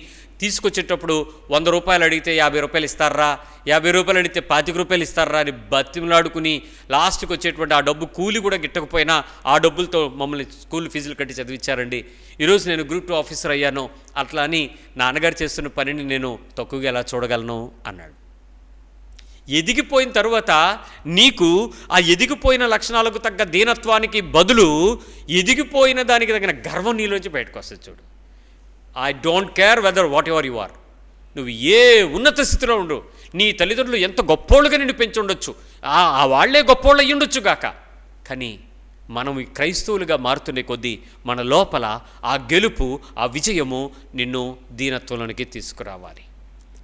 తీసుకొచ్చేటప్పుడు 100 రూపాయలు అడిగితే 50 రూపాయలు ఇస్తారా, 50 రూపాయలు అడిగితే 25 రూపాయలు ఇస్తారా అని బతిమలాడుకుని లాస్ట్కి వచ్చేటువంటి ఆ డబ్బు కూలి కూడా గిట్టకపోయినా ఆ డబ్బులతో మమ్మల్ని స్కూల్ ఫీజులు కట్టి చదివించారండి. ఈరోజు నేను గ్రూప్ 2 ఆఫీసర్ అయ్యాను, అట్లా అని నాన్నగారు చేస్తున్న పనిని నేను తక్కువగా ఎలా చూడగలను అన్నాడు. ఎదిగిపోయిన తర్వాత నీకు ఆ ఎదిగిపోయిన లక్షణాలకు తగ్గ దీనత్వానికి బదులు ఎదిగిపోయిన దానికి తగిన గర్వం నీలోంచి బయటకు వస్తుంది. చూడు, I don't care whether whatever you are, నువ్వు ఏ ఉన్నత స్థితిలో ఉండు, నీ తల్లిదండ్రులు ఎంత గొప్పోళ్ళుగా నిన్ను పెంచి ఉండొచ్చు, ఆ వాళ్లే గొప్పోళ్ళు అయ్యి ఉండొచ్చు గాక, కానీ మనం ఈ క్రైస్తవులుగా మారుతున్న కొద్దీ మన లోపల ఆ గెలుపు, ఆ విజయము నిన్ను దీనత్వంలోనికి తీసుకురావాలి.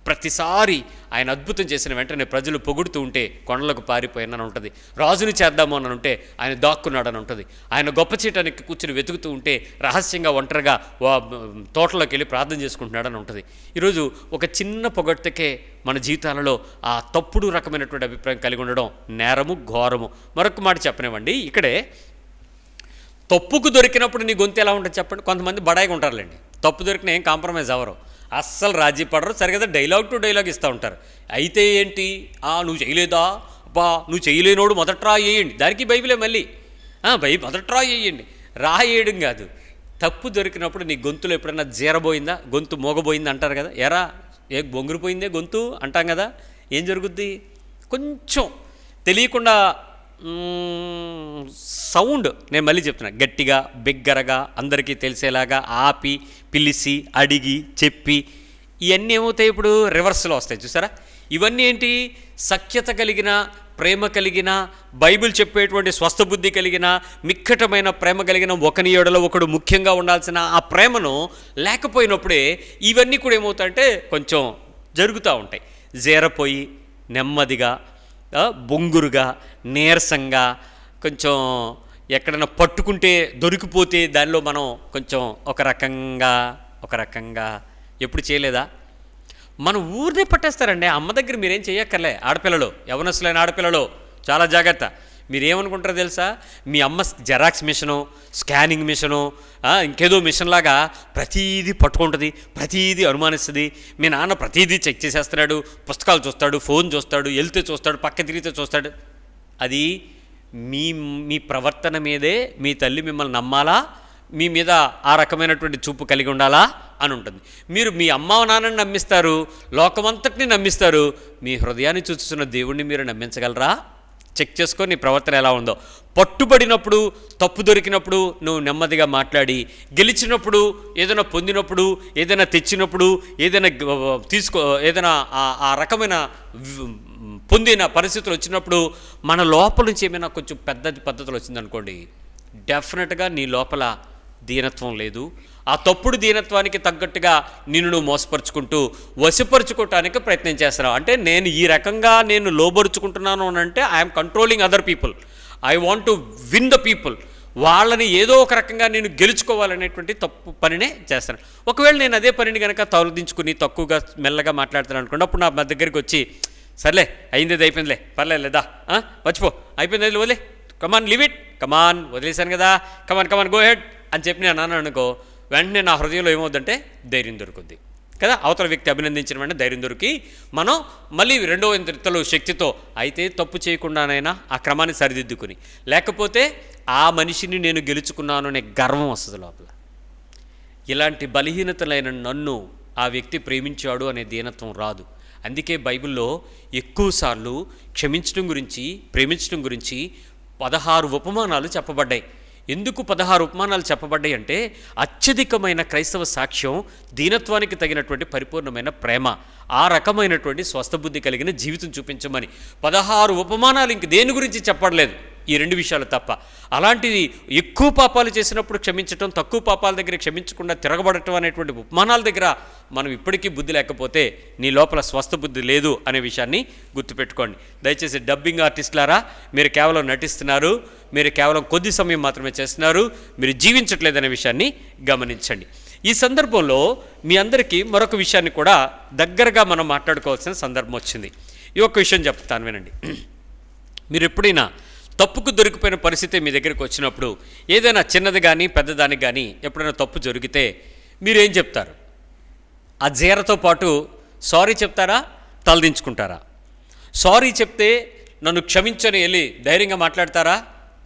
ప్రతిసారి ఆయన అద్భుతం చేసిన వెంటనే ప్రజలు పొగుడుతూ ఉంటే కొండలకు పారిపోయానని ఉంటుంది, రాజుని చేద్దాము అని ఉంటే ఆయన దాక్కున్నాడని ఉంటుంది, ఆయన గొప్ప చీటానికి కూర్చుని వెతుకుతూ ఉంటే రహస్యంగా ఒంటరిగా తోటలోకి వెళ్ళి ప్రార్థన చేసుకుంటున్నాడని ఉంటుంది. ఈరోజు ఒక చిన్న పొగడ్తకే మన జీవితాలలో ఆ తప్పుడు రకమైనటువంటి అభిప్రాయం కలిగి ఉండడం నేరము, ఘోరము. మరొక మాట చెప్పనివ్వండి, ఇక్కడే తప్పుకు దొరికినప్పుడు నీ గొంతు ఎలా ఉంటుంది చెప్పండి. కొంతమంది బడాయిగా ఉంటారులేండి, తప్పు దొరికిన ఏం కాంప్రమైజ్ అవ్వరు, అస్సలు రాజీ పడరు, సరిగ్గా డైలాగ్ టు డైలాగ్ ఇస్తూ ఉంటారు. అయితే ఏంటి, నువ్వు చేయలేదా, అబ్బా నువ్వు చేయలేనోడు మొదట రా వేయండి, దానికి బైబిలే మళ్ళీ మొదట రా వేయండి. వేయడం కాదు, తప్పు దొరికినప్పుడు నీ గొంతులో ఎప్పుడైనా జీరబోయిందా, గొంతు మోగబోయిందా అంటారు కదా, ఎరా బొంగురిపోయిందే గొంతు అంటాం కదా, ఏం జరుగుద్ది, కొంచెం తెలియకుండా సౌండ్, నేను మళ్ళీ చెప్తున్నా, గట్టిగా బిగ్గరగా అందరికీ తెలిసేలాగా ఆపి పిలిచి అడిగి చెప్పి, ఇవన్నీ ఏమవుతాయి ఇప్పుడు రివర్స్లో వస్తాయి చూసారా. ఇవన్నీ ఏంటి, సఖ్యత కలిగిన, ప్రేమ కలిగిన, బైబిల్ చెప్పేటువంటి స్వస్థబుద్ధి కలిగిన, మిక్కటమైన ప్రేమ కలిగిన, ఒకని ఎడల ఒకడు ముఖ్యంగా ఉండాల్సిన ఆ ప్రేమను లేకపోయినప్పుడే ఇవన్నీ కూడా ఏమవుతాయంటే కొంచెం జరుగుతూ ఉంటాయి. జీరపోయి నెమ్మదిగా, బొంగురుగా, నీరసంగా, కొంచెం ఎక్కడైనా పట్టుకుంటే దొరికిపోతే దానిలో మనం కొంచెం ఒక రకంగా ఎప్పుడు చేయలేదా? మన ఊరినే పట్టేస్తారండి. అమ్మ దగ్గర మీరేం చేయక్కర్లే. ఆడపిల్లలు, యవనస్తులైన ఆడపిల్లలు చాలా జాగ్రత్త. మీరేమనుకుంటారో తెలుసా, మీ అమ్మ జెరాక్స్ మిషను, స్కానింగ్ మిషను, ఇంకేదో మిషన్ లాగా ప్రతీదీ పట్టుకుంటుంది, ప్రతీదీ అనుమానిస్తుంది. మీ నాన్న ప్రతీదీ చెక్ చేసేస్తున్నాడు, పుస్తకాలు చూస్తాడు, ఫోన్ చూస్తాడు, వెళ్తే చూస్తాడు, పక్క తిరిగితే చూస్తాడు. అది మీ మీ ప్రవర్తన మీదే మీ తల్లి మిమ్మల్ని నమ్మాలా, మీ మీద ఆ రకమైనటువంటి చూపు కలిగి ఉండాలా అని ఉంటుంది. మీరు మీ అమ్మ నాన్నని నమ్మిస్తారు, లోకమంతటిని నమ్మిస్తారు, మీ హృదయాన్ని చూస్తున్న దేవుణ్ణి మీరు నమ్మించగలరా? చెక్ చేసుకో నీ ప్రవర్తన ఎలా ఉందో. పట్టుబడినప్పుడు, తప్పు దొరికినప్పుడు నువ్వు నెమ్మదిగా మాట్లాడి, గెలిచినప్పుడు, ఏదైనా పొందినప్పుడు, ఏదైనా తెచ్చినప్పుడు, ఏదైనా ఏదైనా ఆ రకమైన పొందిన పరిస్థితులు వచ్చినప్పుడు మన లోపల నుంచి ఏమైనా కొంచెం పెద్ద పద్ధతులు వచ్చిందనుకోండి, డెఫినెట్గా నీ లోపల దీనత్వం లేదు. ఆ తప్పుడు దీనత్వానికి తగ్గట్టుగా నిన్ను నువ్వు మోసపరుచుకుంటూ వశపరుచుకోవటానికి ప్రయత్నం చేస్తున్నావు. అంటే నేను ఈ రకంగా నేను లోబరుచుకుంటున్నాను అని అంటే I'm controlling other people, I want to win the people. వాళ్ళని ఏదో ఒక రకంగా నేను గెలుచుకోవాలనేటువంటి తప్పు పనినే చేస్తాను. ఒకవేళ నేను అదే పనిని కనుక తలదించుకుని తక్కువగా మెల్లగా మాట్లాడుతాను అనుకోండి, అప్పుడు నా దగ్గరికి వచ్చి సర్లే అయింది అయిపోయిందిలే, పర్లేదు లేదా, మర్చిపో, అయిపోయింది వదిలే, కమాన్ లీవ్ ఇట్, కమాన్ వదిలేశాను కదా, కమాన్ కమాన్ గో హెడ్ అని చెప్పి నేను అన్నాను అనుకో, వెంటనే నా హృదయంలో ఏమవుద్దంటే ధైర్యం దొరుకుద్ది కదా. అవతల వ్యక్తి అభినందించిన వెంటనే ధైర్యం దొరికి మనం మళ్ళీ రెండో ఇంతలో శక్తితో అయితే తప్పు చేయకుండానైనా ఆ క్రమాన్ని సరిదిద్దుకుని, లేకపోతే ఆ మనిషిని నేను గెలుచుకున్నాను అనే గర్వం వస్తుంది లోపల. ఇలాంటి బలహీనతలైన నన్ను ఆ వ్యక్తి ప్రేమించాడు అనే దీనత్వం రాదు. అందుకే బైబిల్లో ఎక్కువసార్లు క్షమించడం గురించి, ప్రేమించడం గురించి 16 ఉపమానాలు చెప్పబడ్డాయి. ఎందుకు 16 ఉపమానాలు చెప్పబడ్డాయి అంటే అత్యధికమైన క్రైస్తవ సాక్ష్యం దీనత్వానికి తగినటువంటి పరిపూర్ణమైన ప్రేమ, ఆ రకమైనటువంటి స్వస్థబుద్ధి కలిగిన జీవితం చూపించమని 16 ఉపమానాలు ఇంక దేని గురించి చెప్పడలేదు, ఈ 2 విషయాలు తప్ప. అలాంటిది ఎక్కువ పాపాలు చేసినప్పుడు క్షమించటం, తక్కువ పాపాల దగ్గర క్షమించకుండా తిరగబడటం అనేటువంటి ఉపమానాల దగ్గర మనం ఇప్పటికీ బుద్ధి లేకపోతే నీ లోపల స్వస్థ బుద్ధి లేదు అనే విషయాన్ని గుర్తుపెట్టుకోండి. దయచేసి డబ్బింగ్ ఆర్టిస్టులారా, మీరు కేవలం నటిస్తున్నారు, మీరు కేవలం కొద్ది సమయం మాత్రమే చేస్తున్నారు, మీరు జీవించట్లేదనే విషయాన్ని గమనించండి. ఈ సందర్భంలో మీ అందరికీ మరొక విషయాన్ని కూడా దగ్గరగా మనం మాట్లాడుకోవాల్సిన సందర్భం వచ్చింది. ఈ ఒక్క విషయం చెప్తాను వినండి. మీరు ఎప్పుడైనా తప్పుకు దొరికిపోయిన పరిస్థితి మీ దగ్గరికి వచ్చినప్పుడు, ఏదైనా చిన్నది కానీ పెద్దదానికి కానీ ఎప్పుడైనా తప్పు జరిగితే మీరేం చెప్తారు? ఆ జీరతో పాటు సారీ చెప్తారా, తలదించుకుంటారా? సారీ చెప్తే నన్ను క్షమించని వెళ్ళి ధైర్యంగా మాట్లాడతారా,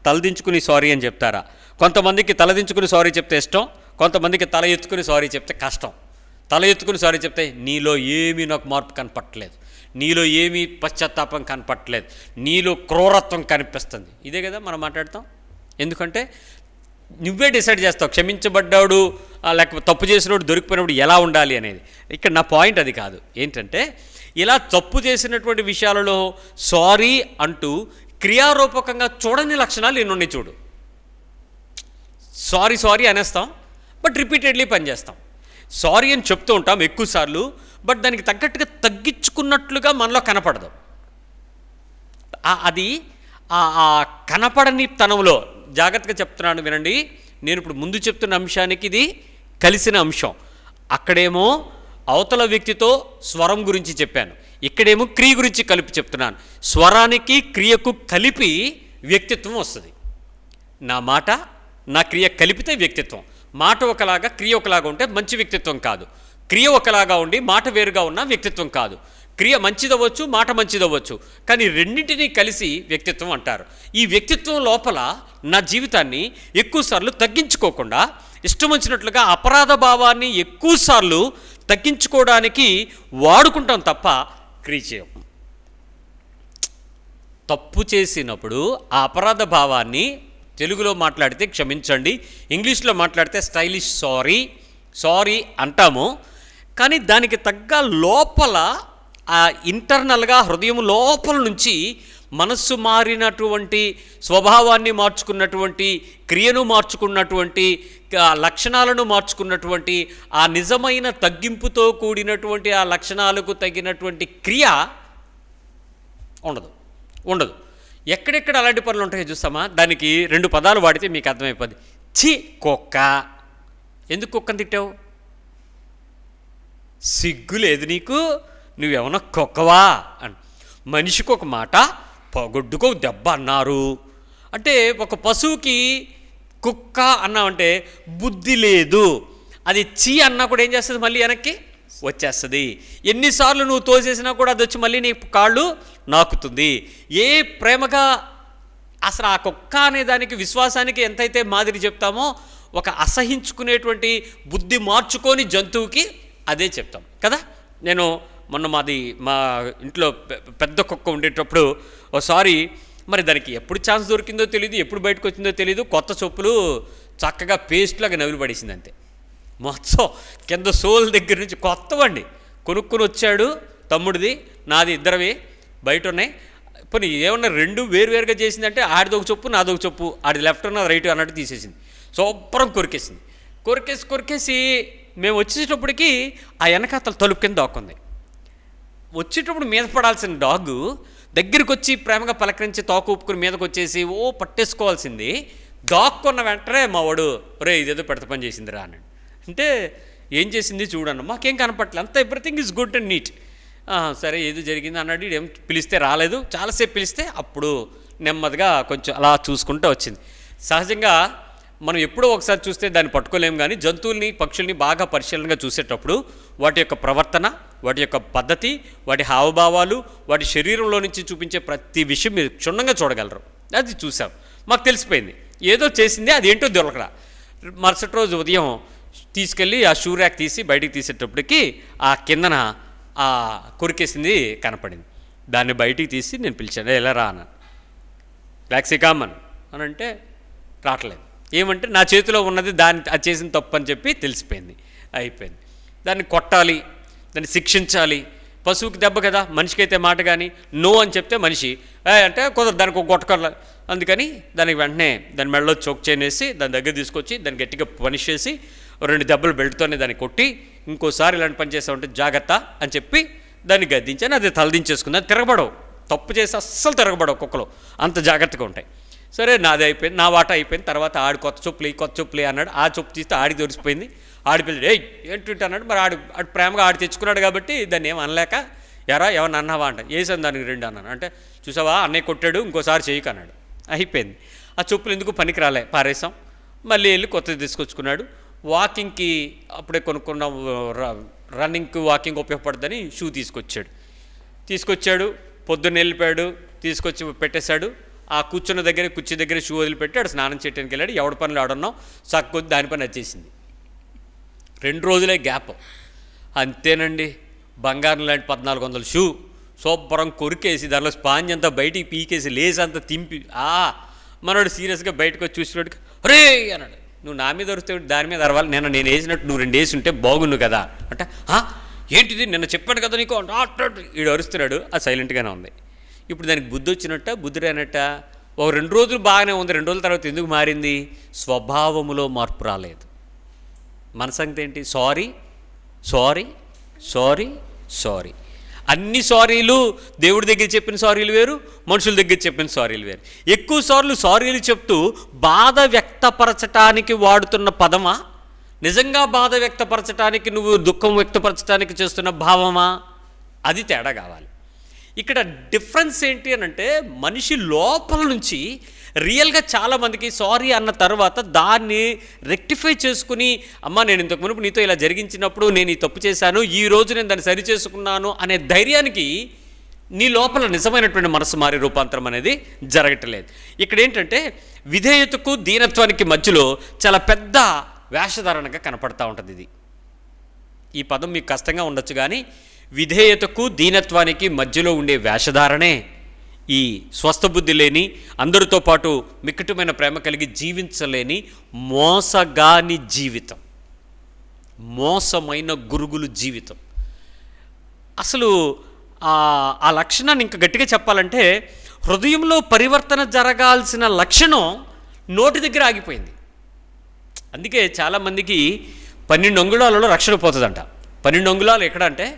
తలదించుకుని సారీ అని చెప్తారా? కొంతమందికి తలదించుకుని సారీ చెప్తే ఇష్టం, కొంతమందికి తల ఎత్తుకుని సారీ చెప్తే కష్టం. తల ఎత్తుకుని సారీ చెప్తే నీలో ఏమీ నాకు మార్పు కనపట్టలేదు, నీలో ఏమీ పశ్చాత్తాపం కనపట్టలేదు, నీలో క్రూరత్వం కనిపిస్తుంది. ఇదే కదా మనం మాట్లాడతాం. ఎందుకంటే నువ్వే డిసైడ్ చేస్తావు క్షమించబడ్డాడు లేకపోతే తప్పు చేసినప్పుడు దొరికిపోయినప్పుడు ఎలా ఉండాలి అనేది. ఇక్కడ నా పాయింట్ అది కాదు. ఏంటంటే ఇలా తప్పు చేసినటువంటి విషయాలలో సారీ అంటూ క్రియారూపకంగా చూడని లక్షణాలు ఎన్నున్నాయి చూడు. సారీ సారీ అనేస్తాం, బట్ రిపీటెడ్లీ పనిచేస్తాం. సారీ అని చెప్తూ ఉంటాం ఎక్కువసార్లు, బట్ దానికి తగ్గట్టుగా తగ్గించుకున్నట్లుగా మనలో కనపడదు. అది ఆ కనపడని తనంలో జాగ్రత్తగా చెప్తున్నాను వినండి. నేను ఇప్పుడు ముందు చెప్తున్న అంశానికి ఇది కలిసిన అంశం. అక్కడేమో అవతల వ్యక్తితో స్వరం గురించి చెప్పాను, ఇక్కడేమో క్రియ గురించి కలిపి చెప్తున్నాను. స్వరానికి క్రియకు కలిపి వ్యక్తిత్వం వస్తుంది. నా మాట నా క్రియ కలిపితే వ్యక్తిత్వం. మాట ఒకలాగా క్రియ ఒకలాగా ఉంటే మంచి వ్యక్తిత్వం కాదు. క్రియ ఒకలాగా ఉండి మాట వేరుగా ఉన్న వ్యక్తిత్వం కాదు. క్రియ మంచిదవ్వచ్చు, మాట మంచిదవ్వచ్చు, కానీ రెండింటినీ కలిసి వ్యక్తిత్వం అంటారు. ఈ వ్యక్తిత్వం లోపల నా జీవితాన్ని ఎక్కువసార్లు తగ్గించుకోకుండా ఇష్టం వచ్చినట్లుగా అపరాధ భావాన్ని ఎక్కువసార్లు తగ్గించుకోవడానికి వాడుకుంటాం తప్ప క్రియ చేయం. తప్పు చేసినప్పుడు ఆ అపరాధ భావాన్ని తెలుగులో మాట్లాడితే క్షమించండి, ఇంగ్లీష్లో మాట్లాడితే స్టైలిష్ సారీ సారీ అంటాము. కానీ దానికి తగ్గ లోపల ఆ ఇంటర్నల్గా హృదయం లోపల నుంచి మనస్సు మారినటువంటి, స్వభావాన్ని మార్చుకున్నటువంటి, క్రియను మార్చుకున్నటువంటి, లక్షణాలను మార్చుకున్నటువంటి, ఆ నిజమైన తగ్గింపుతో కూడినటువంటి ఆ లక్షణాలకు తగినటువంటి క్రియ ఉండదు. ఎక్కడెక్కడ అలాంటి పనులు ఉంటాయో చూస్తామా? దానికి 2 పదాలు వాడితే మీకు అర్థమైపోద్ది. ఛీ కుక్క, ఎందుకు కుక్కని తిట్టావు? సిగ్గు లేదు నీకు? నువ్వేమన్నా కుక్కవా అని. మనిషికి ఒక మాట, పొగొడ్డుకో దెబ్బ అన్నారు, అంటే ఒక పశువుకి కుక్క అన్నామంటే బుద్ధి లేదు, అది చీ అన్నా కూడా ఏం చేస్తుంది, మళ్ళీ వెనక్కి వచ్చేస్తుంది. ఎన్నిసార్లు నువ్వు తోసేసినా కూడా అది వచ్చి మళ్ళీ నీ కాళ్ళు నాకుతుంది. ఏ ప్రేమగా అసలు ఆ కుక్క అనే దానికి విశ్వాసానికి ఎంతైతే మాదిరి చెప్తామో, ఒక అసహించుకునేటువంటి బుద్ధి మార్చుకొని జంతువుకి అదే చెప్తాం కదా. నేను మొన్న మా ఇంట్లో పెద్ద కుక్క ఉండేటప్పుడు ఒకసారి మరి దానికి ఎప్పుడు ఛాన్స్ దొరికిందో తెలియదు, ఎప్పుడు బయటకు వచ్చిందో తెలియదు, కొత్త చొప్పులు చక్కగా పేస్ట్లాగా నవిలి పడేసింది అంతే. మొత్తం కింద సోల్ దగ్గర నుంచి కొత్తవండి కొనుక్కొని వచ్చాడు తమ్ముడిది, నాది, ఇద్దరవి బయట ఉన్నాయి. పోనీ ఏమన్నా రెండు వేరువేరుగా చేసిందంటే ఆడిదొక చొప్పు నాదొక చొప్పు, ఆడి లెఫ్ట్ ఉన్నది రైట్ అన్నట్టు తీసేసింది. శుభ్రం కొరికేసింది. కొరికేసి మేము వచ్చేటప్పటికి ఆ వెనకాతల తలుపు కింద దాక్కుంది. వచ్చేటప్పుడు మీద పడాల్సిన డాగు దగ్గరికి వచ్చి ప్రేమగా పలకరించి తోక ఊపుకుని మీదకి వచ్చేసి పట్టేసుకోవాల్సింది. దాక్కున్న వెంటనే మా వాడు ఒరే ఇదేదో పెడత పని చేసిందిరా అన్నాడు. అంటే ఏం చేసింది చూడన్న, మాకేం కనపట్లేదు, అంతా everything is good and neat. సరే ఏదో జరిగింది అన్నాడు. ఏం పిలిస్తే రాలేదు, చాలాసేపు పిలిస్తే అప్పుడు నెమ్మదిగా కొంచెం అలా చూసుకుంటూ వచ్చింది. సహజంగా మనం ఎప్పుడో ఒకసారి చూస్తే దాన్ని పట్టుకోలేము, కానీ జంతువుల్ని పక్షుల్ని బాగా పరిశీలనగా చూసేటప్పుడు వాటి యొక్క ప్రవర్తన, వాటి యొక్క పద్ధతి, వాటి హావభావాలు, వాటి శరీరంలో నుంచి చూపించే ప్రతి విషయం మీరు క్షుణ్ణంగా చూడగలరు. అది చూసాం, మాకు తెలిసిపోయింది ఏదో చేసింది, అది ఏంటో దొరకరా. మరుసటి రోజు ఉదయం తీసుకెళ్ళి ఆ షూ ర్యాక్ తీసి బయటికి తీసేటప్పటికి ఆ కిందన ఆ కొరికేసింది కనపడింది. దాన్ని బయటికి తీసి నేను పిలిచాను, ఎలా రా అన్నాను. వ్యాక్సికామన్ అని అంటే రావట్లేదు. ఏమంటే నా చేతిలో ఉన్నది అది చేసిన తప్పు అని చెప్పి తెలిసిపోయింది, అయిపోయింది. దాన్ని కొట్టాలి, దాన్ని శిక్షించాలి. పశువుకి దెబ్బ కదా, మనిషికి అయితే మాట. కానీ నో అని చెప్తే మనిషి అంటే కుదరదు, దానికి ఒక కొట్టకాలి. అందుకని దానికి వెంటనే దాని మెడలో చోక్ చేసి దాని దగ్గర తీసుకొచ్చి దాన్ని గట్టిగా పనిష్ చేసి 2 దెబ్బలు బెల్ట్తోనే దాన్ని కొట్టి, ఇంకోసారి ఇలాంటి పని చేసామంటే జాగ్రత్త అని చెప్పి దాన్ని గద్దించాను. అది తలదించేసుకుంది. అది తిరగబడవు, తప్పు చేసి అస్సలు తిరగబడవు కుక్కలు, అంత జాగ్రత్తగా ఉంటాయి. సరే నాది అయిపోయింది, నా వాట అయిపోయింది. తర్వాత ఆడి కొత్త చొప్పులే అన్నాడు. ఆ చొప్పు తీస్తే ఆడికి దొరికిపోయింది. ఆడి పిల్లడు ఏంటి అన్నాడు. మరి ఆడు ప్రేమగా ఆడి తెచ్చుకున్నాడు కాబట్టి దాన్ని ఏం అనలేక ఏమన్నా అన్నావా అంటే వేసాను దానికి 2 అన్నాను. అంటే చూసావా అన్నయ్య కొట్టాడు, ఇంకోసారి చేయకు అన్నాడు. అయిపోయింది. ఆ చొప్పులు ఎందుకు పనికి రాలే, పారేసాం. మళ్ళీ వెళ్ళి కొత్తది తీసుకొచ్చుకున్నాడు. వాకింగ్కి అప్పుడే కొనుక్కున్న రన్నింగ్కి వాకింగ్ ఉపయోగపడుతుందని షూ తీసుకొచ్చాడు. పొద్దున్న వెళ్ళిపోయాడు, తీసుకొచ్చి పెట్టేశాడు. ఆ కుర్చీ దగ్గర షూ వదిలిపెట్టి ఆడు స్నానం చేయడానికి వెళ్ళాడు. ఎవడి పనులు ఆడున్నాం చక్కొద్ది దాని పని వచ్చేసింది. 2 రోజులే గ్యాప్, అంతేనండి. బంగారం లాంటి 1400 షూ శుభ్రం కొరికేసి దానిలో స్పాంజ్ అంతా బయటికి పీకేసి లేసి అంతా తింపి మనోడు సీరియస్గా బయటకు వచ్చి చూసినట్టుగా రే అన్నాడు. నువ్వు నా మీద వస్తే దాని మీద అరవాలి, నేను వేసినట్టు నువ్వు 2 వేసి ఉంటే బాగుండు కదా అంటే ఏంటిది నిన్న చెప్పాడు కదా నీకు వీడు అరుస్తున్నాడు. అది సైలెంట్గానే ఉంది. ఇప్పుడు దానికి బుద్ధి వచ్చినట్ట బుద్ధి రానట్ట. ఒక 2 రోజులు బాగానే ఉంది, 2 రోజుల తర్వాత ఎందుకు మారింది? స్వభావములో మార్పు రాలేదు. మన సంగతి ఏంటి? సారీ. అన్ని సారీలు దేవుడి దగ్గర చెప్పిన సారీలు వేరు, మనుషుల దగ్గర చెప్పిన సారీలు వేరు. ఎక్కువసార్లు సారీలు చెప్తూ బాధ వ్యక్తపరచటానికి వాడుతున్న పదమా, నిజంగా బాధ వ్యక్తపరచటానికి నువ్వు దుఃఖం వ్యక్తపరచడానికి చేస్తున్న భావమా? అది తేడా కావాలి. ఇక్కడ డిఫరెన్స్ ఏంటి అని అంటే, మనిషి లోపల నుంచి రియల్గా చాలామందికి సారీ అన్న తర్వాత దాన్ని రెక్టిఫై చేసుకుని, అమ్మ నేను ఇంతకు మునుపు నీతో ఇలా జరిగించినప్పుడు నేను ఈ తప్పు చేశాను, ఈ రోజు నేను దాన్ని సరి చేసుకున్నాను అనే ధైర్యానికి నీ లోపల నిజమైనటువంటి మనసు మారి రూపాంతరం అనేది జరగట్లేదు. ఇక్కడ ఏంటంటే విధేయతకు దీనత్వానికి మధ్యలో చాలా పెద్ద వేషధారణగా కనపడతా ఉంటుంది. ఈ పదం మీకు కష్టంగా ఉండొచ్చు, కానీ విధేయతకు దీనత్వానికి మధ్యలో ఉండే వేషధారణే ఈ స్వస్థబుద్ధి లేని, అందరితో పాటు మిక్కటమైన ప్రేమ కలిగి జీవించలేని మోసగాని జీవితం, మోసమైన గురుగులు జీవితం. అసలు ఆ లక్షణాన్ని ఇంకా గట్టిగా చెప్పాలంటే, హృదయంలో పరివర్తన జరగాల్సిన లక్షణం నోటి దగ్గర ఆగిపోయింది. అందుకే చాలామందికి 12 అంగుళాలలో రక్షణ పోతుందంట. 12 అంగుళాలు ఎక్కడ అంటే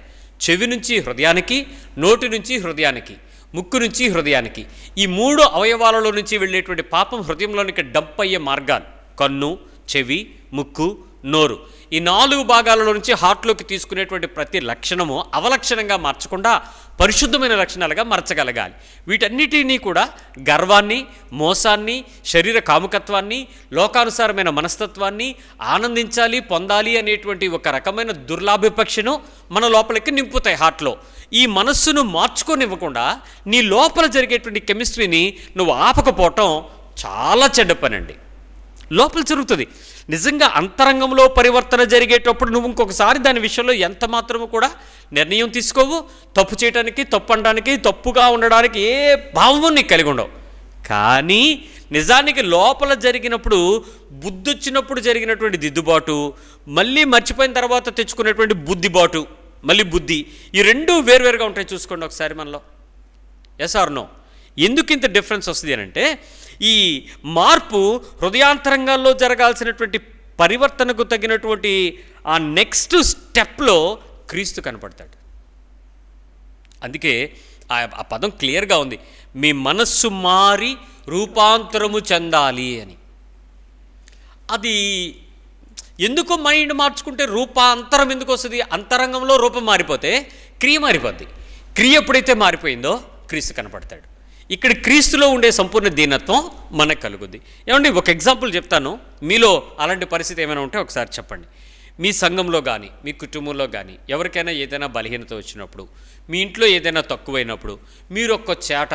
చెవి నుంచి హృదయానికి, నోటి నుంచి హృదయానికి, ముక్కు నుంచి హృదయానికి, ఈ 3 అవయవాలలో నుంచి వెళ్ళేటువంటి పాపం హృదయంలోనికి డంప్ అయ్యే మార్గాలు కన్ను, చెవి, ముక్కు, నోరు. ఈ 4 భాగాలలో నుంచి హార్ట్లోకి తీసుకునేటువంటి ప్రతి లక్షణము అవలక్షణంగా మార్చకుండా పరిశుద్ధమైన లక్షణాలుగా మార్చగలగాలి. వీటన్నిటినీ కూడా గర్వాన్ని, మోసాన్ని, శరీర కాముకత్వాన్ని, లోకానుసారమైన మనస్తత్వాన్ని, ఆనందించాలి, పొందాలి అనేటువంటి ఒక రకమైన దుర్లాభిపక్షను మన లోపలికి నింపుతాయి హార్ట్లో. ఈ మనస్సును మార్చుకోనివ్వకుండా నీ లోపల జరిగేటువంటి కెమిస్ట్రీని నువ్వు ఆపకపోవటం చాలా చెడ్డ పనండి. లోపల జరుగుతుంది. నిజంగా అంతరంగంలో పరివర్తన జరిగేటప్పుడు నువ్వు ఇంకొకసారి దాని విషయంలో ఎంత మాత్రము కూడా నిర్ణయం తీసుకోవు. తప్పు చేయడానికి, తప్పు అనడానికి, తప్పుగా ఉండడానికి ఏ భావము నీకు కలిగి ఉండవు. కానీ నిజానికి లోపల జరిగినప్పుడు, బుద్ధి వచ్చినప్పుడు జరిగినటువంటి దిద్దుబాటు, మళ్ళీ మర్చిపోయిన తర్వాత తెచ్చుకునేటువంటి బుద్ధిబాటు, మళ్ళీ బుద్ధి, ఈ రెండు వేరువేరుగా ఉంటాయి. చూసుకోండి ఒకసారి మనలో. Yes or no? ఎందుకు ఇంత డిఫరెన్స్ వస్తుంది అని అంటే, ఈ మార్పు హృదయాంతరంగాల్లో జరగాల్సినటువంటి పరివర్తనకు తగినటువంటి ఆ నెక్స్ట్ స్టెప్లో క్రీస్తు కనపడతాడు. అందుకే ఆ పదం క్లియర్గా ఉంది, మీ మనస్సు మారి రూపాంతరము చెందాలి అని. అది ఎందుకు మైండ్ మార్చుకుంటే రూపాంతరం ఎందుకు వస్తుంది? అంతరంగంలో రూపం మారిపోతే క్రియ మారిపోద్ది. క్రియ ఎప్పుడైతే మారిపోయిందో క్రీస్తు కనపడతాడు. ఇక్కడ క్రీస్తులో ఉండే సంపూర్ణ దీనత్వం మనకు కలుగుద్ది. ఏమండి, ఒక ఎగ్జాంపుల్ చెప్తాను. మీలో అలాంటి పరిస్థితి ఏమైనా ఉంటే ఒకసారి చెప్పండి. మీ సంఘంలో కానీ, మీ కుటుంబంలో కానీ ఎవరికైనా ఏదైనా బలహీనత వచ్చినప్పుడు, మీ ఇంట్లో ఏదైనా తక్కువైనప్పుడు, మీరు ఒక్క చేట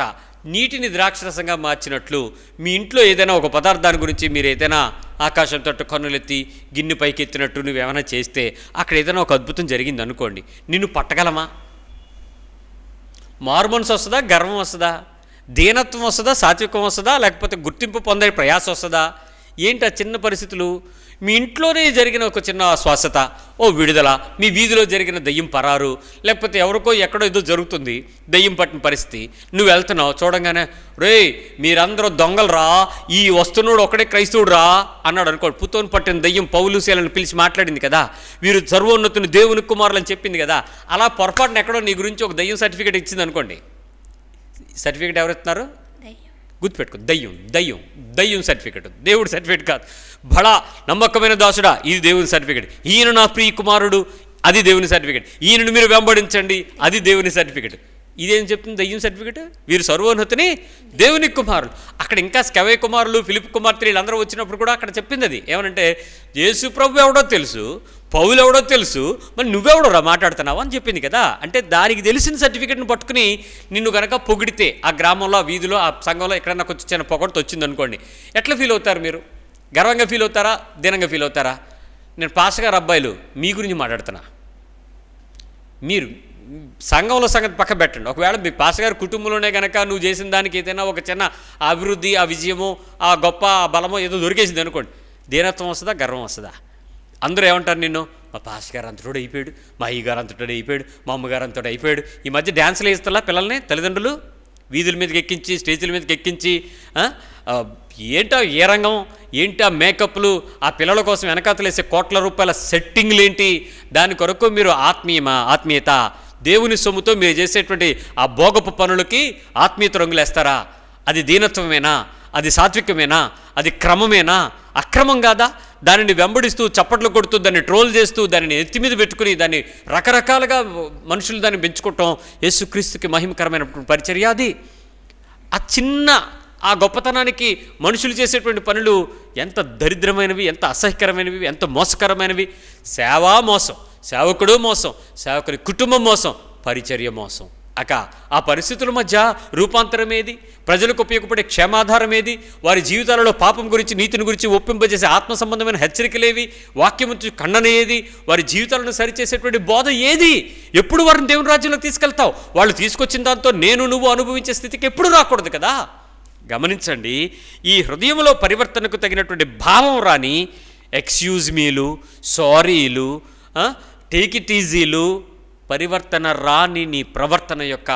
నీటిని ద్రాక్షరసంగా మార్చినట్లు మీ ఇంట్లో ఏదైనా ఒక పదార్థాన్ని గురించి మీరు ఏదైనా ఆకాశం తట్టు కన్నులెత్తి గిన్నె పైకి ఎత్తినట్టు నువ్వేమైనా చేస్తే అక్కడ ఏదైనా ఒక అద్భుతం జరిగింది అనుకోండి, నిన్ను పట్టగలమా? మారుమనసు వస్తుందా? గర్వం వస్తుందా? దీనత్వం వస్తుందా? సాత్వికం వస్తుందా? లేకపోతే గుర్తింపు పొందే ప్రయాస వస్తుందా? ఏంటి ఆ చిన్న పరిస్థితులు? మీ ఇంట్లోనే జరిగిన ఒక చిన్న స్వస్థత, ఓ విడుదల, మీ వీధిలో జరిగిన దయ్యం పరారు, లేకపోతే ఎవరికో ఎక్కడో ఏదో జరుగుతుంది, దయ్యం పట్టిన పరిస్థితి, నువ్వు వెళ్తున్నావు, చూడంగానే రేయ్ మీరందరూ దొంగలు రా, ఈ వస్తున్నోడు ఒకడే క్రైస్తవుడు రా అన్నాడు అనుకోండి. పుత్తోని పట్టిన దయ్యం పౌలుసేలను పిలిచి మాట్లాడింది కదా, వీరు సర్వోన్నతుని దేవుని కుమారులు అని చెప్పింది కదా. అలా పొరపాటున ఎక్కడో నీ గురించి ఒక దయ్యం సర్టిఫికేట్ ఇచ్చింది అనుకోండి. సర్టిఫికేట్ ఎవరు ఇస్తున్నారు? గుర్తుపెట్టుకో, దయ్యం దయ్యం దయ్యం సర్టిఫికేట్, దేవుడి సర్టిఫికేట్ కాదు. బడా నమ్మకమైన దాసుడా, ఇది దేవుని సర్టిఫికేట్. ఈయన నా ప్రియ కుమారుడు, అది దేవుని సర్టిఫికేట్. ఈయనను మీరు వెంబడించండి, అది దేవుని సర్టిఫికేట్. ఇదేం చెప్తుంది? దయ్యం సర్టిఫికేట్. వీరు సర్వోన్నతిని దేవుని కుమారులు. అక్కడ ఇంకా స్కవే కుమారులు, ఫిలిప్ కుమార్తెలు వీళ్ళందరూ వచ్చినప్పుడు కూడా అక్కడ చెప్పింది అది ఏమనంటే, యేసు ప్రభు ఎవడో తెలుసు, పౌలు ఎవడో తెలుసు, మరి నువ్వెవడోరా మాట్లాడుతున్నావు అని చెప్పింది కదా. అంటే దానికి తెలిసిన సర్టిఫికేట్ని పట్టుకుని నిన్ను కనుక పొగిడితే ఆ గ్రామంలో, ఆ వీధిలో, ఆ సంఘంలో ఎక్కడన్నా కొంచెం చిన్న పొగడుతూ వచ్చింది అనుకోండి, ఎట్లా ఫీల్ అవుతారు మీరు? గర్వంగా ఫీల్ అవుతారా? దీనంగా ఫీల్ అవుతారా? నేను పాస్టర్ గారు అబ్బాయిలు మీ గురించి మాట్లాడుతున్నా. మీరు సంఘంలో సంగతి పక్క పెట్టండి. ఒకవేళ మీ పాస్టర్ గారి కుటుంబంలోనే కనుక నువ్వు చేసిన దానికి ఏదైనా ఒక చిన్న అభివృద్ధి, ఆ విజయమో, ఆ గొప్ప బలమో ఏదో దొరికేసింది అనుకోండి, దీనత్వం వస్తుందా? గర్వం వస్తుందా? అందరూ ఏమంటారు నిన్ను? మా పాస్టర్ గారు అంతటోడు అయిపోయాడు, మా అయ్య గారు అంతటోడు అయిపోయాడు, మా అమ్మగారు అంతటోడు అయిపోయాడు. ఈ మధ్య డ్యాన్సులు వేస్తున్నా పిల్లల్ని తల్లిదండ్రులు వీధుల మీదకి ఎక్కించి, స్టేజీల మీదకి ఎక్కించి, ఏంటో ఏ రంగం, ఏంటి ఆ మేకప్లు, ఆ పిల్లల కోసం వెనకాతలు వేసే కోట్ల రూపాయల సెట్టింగ్లు ఏంటి? దాని కొరకు మీరు ఆత్మీయత, దేవుని సొమ్ముతో మీరు చేసేటువంటి ఆ భోగపు పనులకి ఆత్మీయత రంగులేస్తారా? అది దీనత్వమేనా? అది సాత్వికమేనా? అది క్రమమేనా? అక్రమం కాదా? దానిని వెంబడిస్తూ, చప్పట్లు కొడుతూ, దాన్ని ట్రోల్ చేస్తూ, దానిని ఎత్తి మీద పెట్టుకుని, దాన్ని రకరకాలుగా మనుషులు దాన్ని పెంచుకోవటం యేసుక్రీస్తుకి మహిమకరమైన పరిచర్య. అది ఆ చిన్న ఆ గొప్పతనానికి మనుషులు చేసేటువంటి పనులు ఎంత దరిద్రమైనవి, ఎంత అసహ్యకరమైనవి, ఎంత మోసకరమైనవి. సేవా మోసం, సేవకుడు మోసం, సేవకుని కుటుంబం మోసం, పరిచర్య మోసం. ఆ పరిస్థితుల మధ్య రూపాంతరం ఏది? ప్రజలకు ఉపయోగపడే క్షేమాధారం ఏది? వారి జీవితాలలో పాపం గురించి, నీతిని గురించి ఒప్పింపజేసే ఆత్మ సంబంధమైన హెచ్చరికలేవి? వాక్యం ఖండన ఏది? వారి జీవితాలను సరిచేసేటువంటి బోధ ఏది? ఎప్పుడు వారిని దేవుని రాజ్యంలో తీసుకెళ్తావు? వాళ్ళు తీసుకొచ్చిన దాంతో నేను నువ్వు అనుభవించే స్థితికి ఎప్పుడు రాకూడదు కదా. గమనించండి, ఈ హృదయంలో పరివర్తనకు తగినటువంటి భావం రాని ఎక్స్క్యూజ్ మీలు, సారీలు, టేక్ ఇట్ ఈజీలు, పరివర్తన రాని నీ ప్రవర్తన యొక్క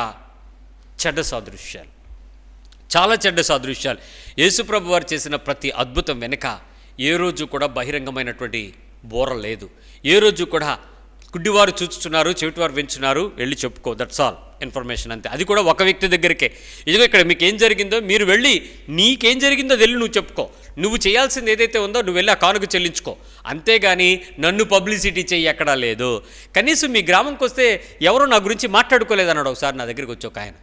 చెడ్డ సాదృశ్యాలు, చాలా చెడ్డ సాదృశ్యాలు. యేసుప్రభు వారు చేసిన ప్రతి అద్భుతం వెనుక ఏ రోజు కూడా బహిరంగమైనటువంటి బోర లేదు. ఏ రోజు కూడా గుడ్డివారు చూచుచున్నారు, చెవిటివారు వింటున్నారు, వెళ్ళి చెప్పుకో. దట్స్ ఆల్ ఇన్ఫర్మేషన్ అంతే. అది కూడా ఒక వ్యక్తి దగ్గరికే. ఇదిగో ఇక్కడ మీకు ఏం జరిగిందో మీరు వెళ్ళి నీకేం జరిగిందో వెళ్ళి నువ్వు చెప్పుకో. నువ్వు చేయాల్సింది ఏదైతే ఉందో నువ్వు వెళ్ళి ఆ కానుక చెల్లించుకో. అంతేగాని నన్ను పబ్లిసిటీ చెయ్యి ఎక్కడా లేదు. కనీసం మీ గ్రామంకి వస్తే ఎవరో నా గురించి మాట్లాడుకోలేదన్నాడు ఒకసారి నా దగ్గరికి వచ్చి ఒక ఆయన.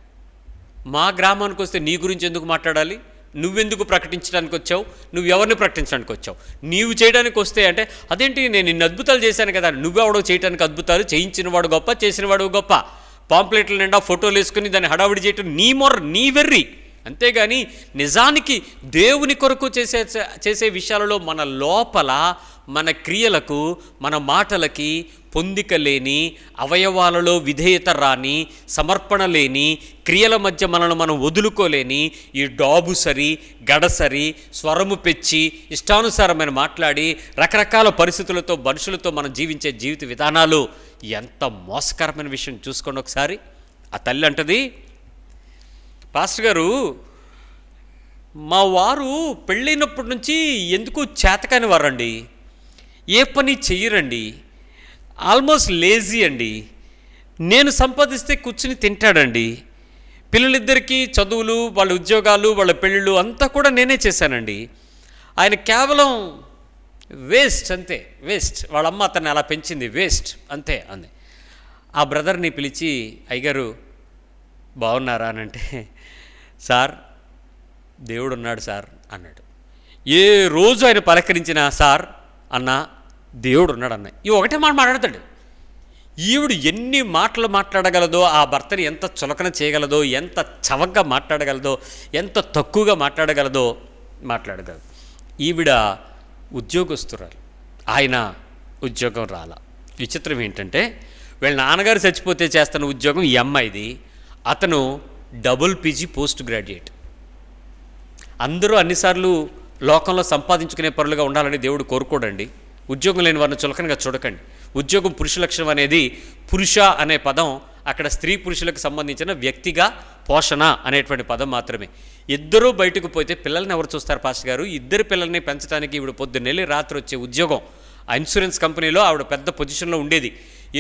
మా గ్రామానికి వస్తే నీ గురించి ఎందుకు మాట్లాడాలి? నువ్వెందుకు ప్రకటించడానికి వచ్చావు? నువ్వు ఎవరిని ప్రకటించడానికి వచ్చావు? నీవు చేయడానికి వస్తే అంటే అదేంటి, నేను ఇన్ని అద్భుతాలు చేశాను కదా, నువ్వెవడో చేయడానికి అద్భుతాలు, చేయించినవాడు గొప్ప, చేసినవాడు గొప్ప, పాంప్లెట్ల నిండా ఫోటోలు వేసుకుని దాన్ని హడావిడి చేయటం నీ మొర్ర, నీ వెర్రి. అంతేగాని నిజానికి దేవుని కొరకు చేసే విషయాలలో మన లోపల మన క్రియలకు, మన మాటలకి పొందిక లేని, అవయవాలలో విధేయత రాని, సమర్పణ లేని, క్రియల మధ్య మనల్ని మనం వదులుకోలేని ఈ డాబుసరి, గడసరి, స్వరము పెంచి ఇష్టానుసారమైన మాట్లాడి రకరకాల పరిస్థితులతో మనుషులతో మనం జీవించే జీవిత విధానాలు ఎంత మోసకరమైన విషయం చూసుకోండి ఒకసారి. ఆ తల్లి అంటది, పాస్టర్ గారు మా వారు పెళ్ళైనప్పటి నుంచి ఎందుకు చేతకాని వారండి, ఏ పని చెయ్యరండి, ఆల్మోస్ట్ లేజీ అండి, నేను సంపాదిస్తే కూర్చుని తింటాడండి, పిల్లలిద్దరికీ చదువులు, వాళ్ళ ఉద్యోగాలు, వాళ్ళ పెళ్ళిళ్ళు అంతా కూడా నేనే చేశానండి, ఆయన కేవలం వేస్ట్ అంతే, వేస్ట్, వాళ్ళమ్మ అతన్ని అలా పెంచింది, వేస్ట్ అంతే అంది. ఆ బ్రదర్ని పిలిచి, అయ్యగారు బాగున్నారా అని అంటే, సార్ దేవుడు ఉన్నాడు సార్ అన్నాడు. ఏ రోజు ఆయన పలకరించినా సార్ అన్నా దేవుడు ఉన్నాడు అన్న, ఈ ఒకటే మాట మాట్లాడతాడు. ఈవిడు ఎన్ని మాటలు మాట్లాడగలదో, ఆ భర్తని ఎంత చులకన చేయగలదో, ఎంత చవకగా మాట్లాడగలదో, ఎంత తక్కువగా మాట్లాడగలదో మాట్లాడగలదు. ఈవిడ ఉద్యోగస్తురాలు, ఆయన ఉద్యోగం రాల. విచిత్రం ఏంటంటే వీళ్ళ నాన్నగారు చచ్చిపోతే చేస్తున్న ఉద్యోగం ఈ అమ్మాయిది, అతను డబుల్ పీజీ పోస్ట్ గ్రాడ్యుయేట్. అందరూ అన్నిసార్లు లోకంలో సంపాదించుకునే పరులుగా ఉండాలని దేవుడు కోరుకోడండి. ఉద్యోగం లేని వారిని చులకనగా చూడకండి. ఉద్యోగం పురుష లక్షణం అనేది, పురుష అనే పదం అక్కడ స్త్రీ పురుషులకు సంబంధించిన వ్యక్తిగా పోషణ అనేటువంటి పదం మాత్రమే. ఇద్దరూ బయటకు పోతే పిల్లల్ని ఎవరు చూస్తారు పాస్టర్ గారు? ఇద్దరు పిల్లల్ని పెంచడానికి ఈవిడ పొద్దున్నెళ్ళి రాత్రి వచ్చే ఉద్యోగం. ఆ ఇన్సూరెన్స్ కంపెనీలో ఆవిడ పెద్ద పొజిషన్లో ఉండేది.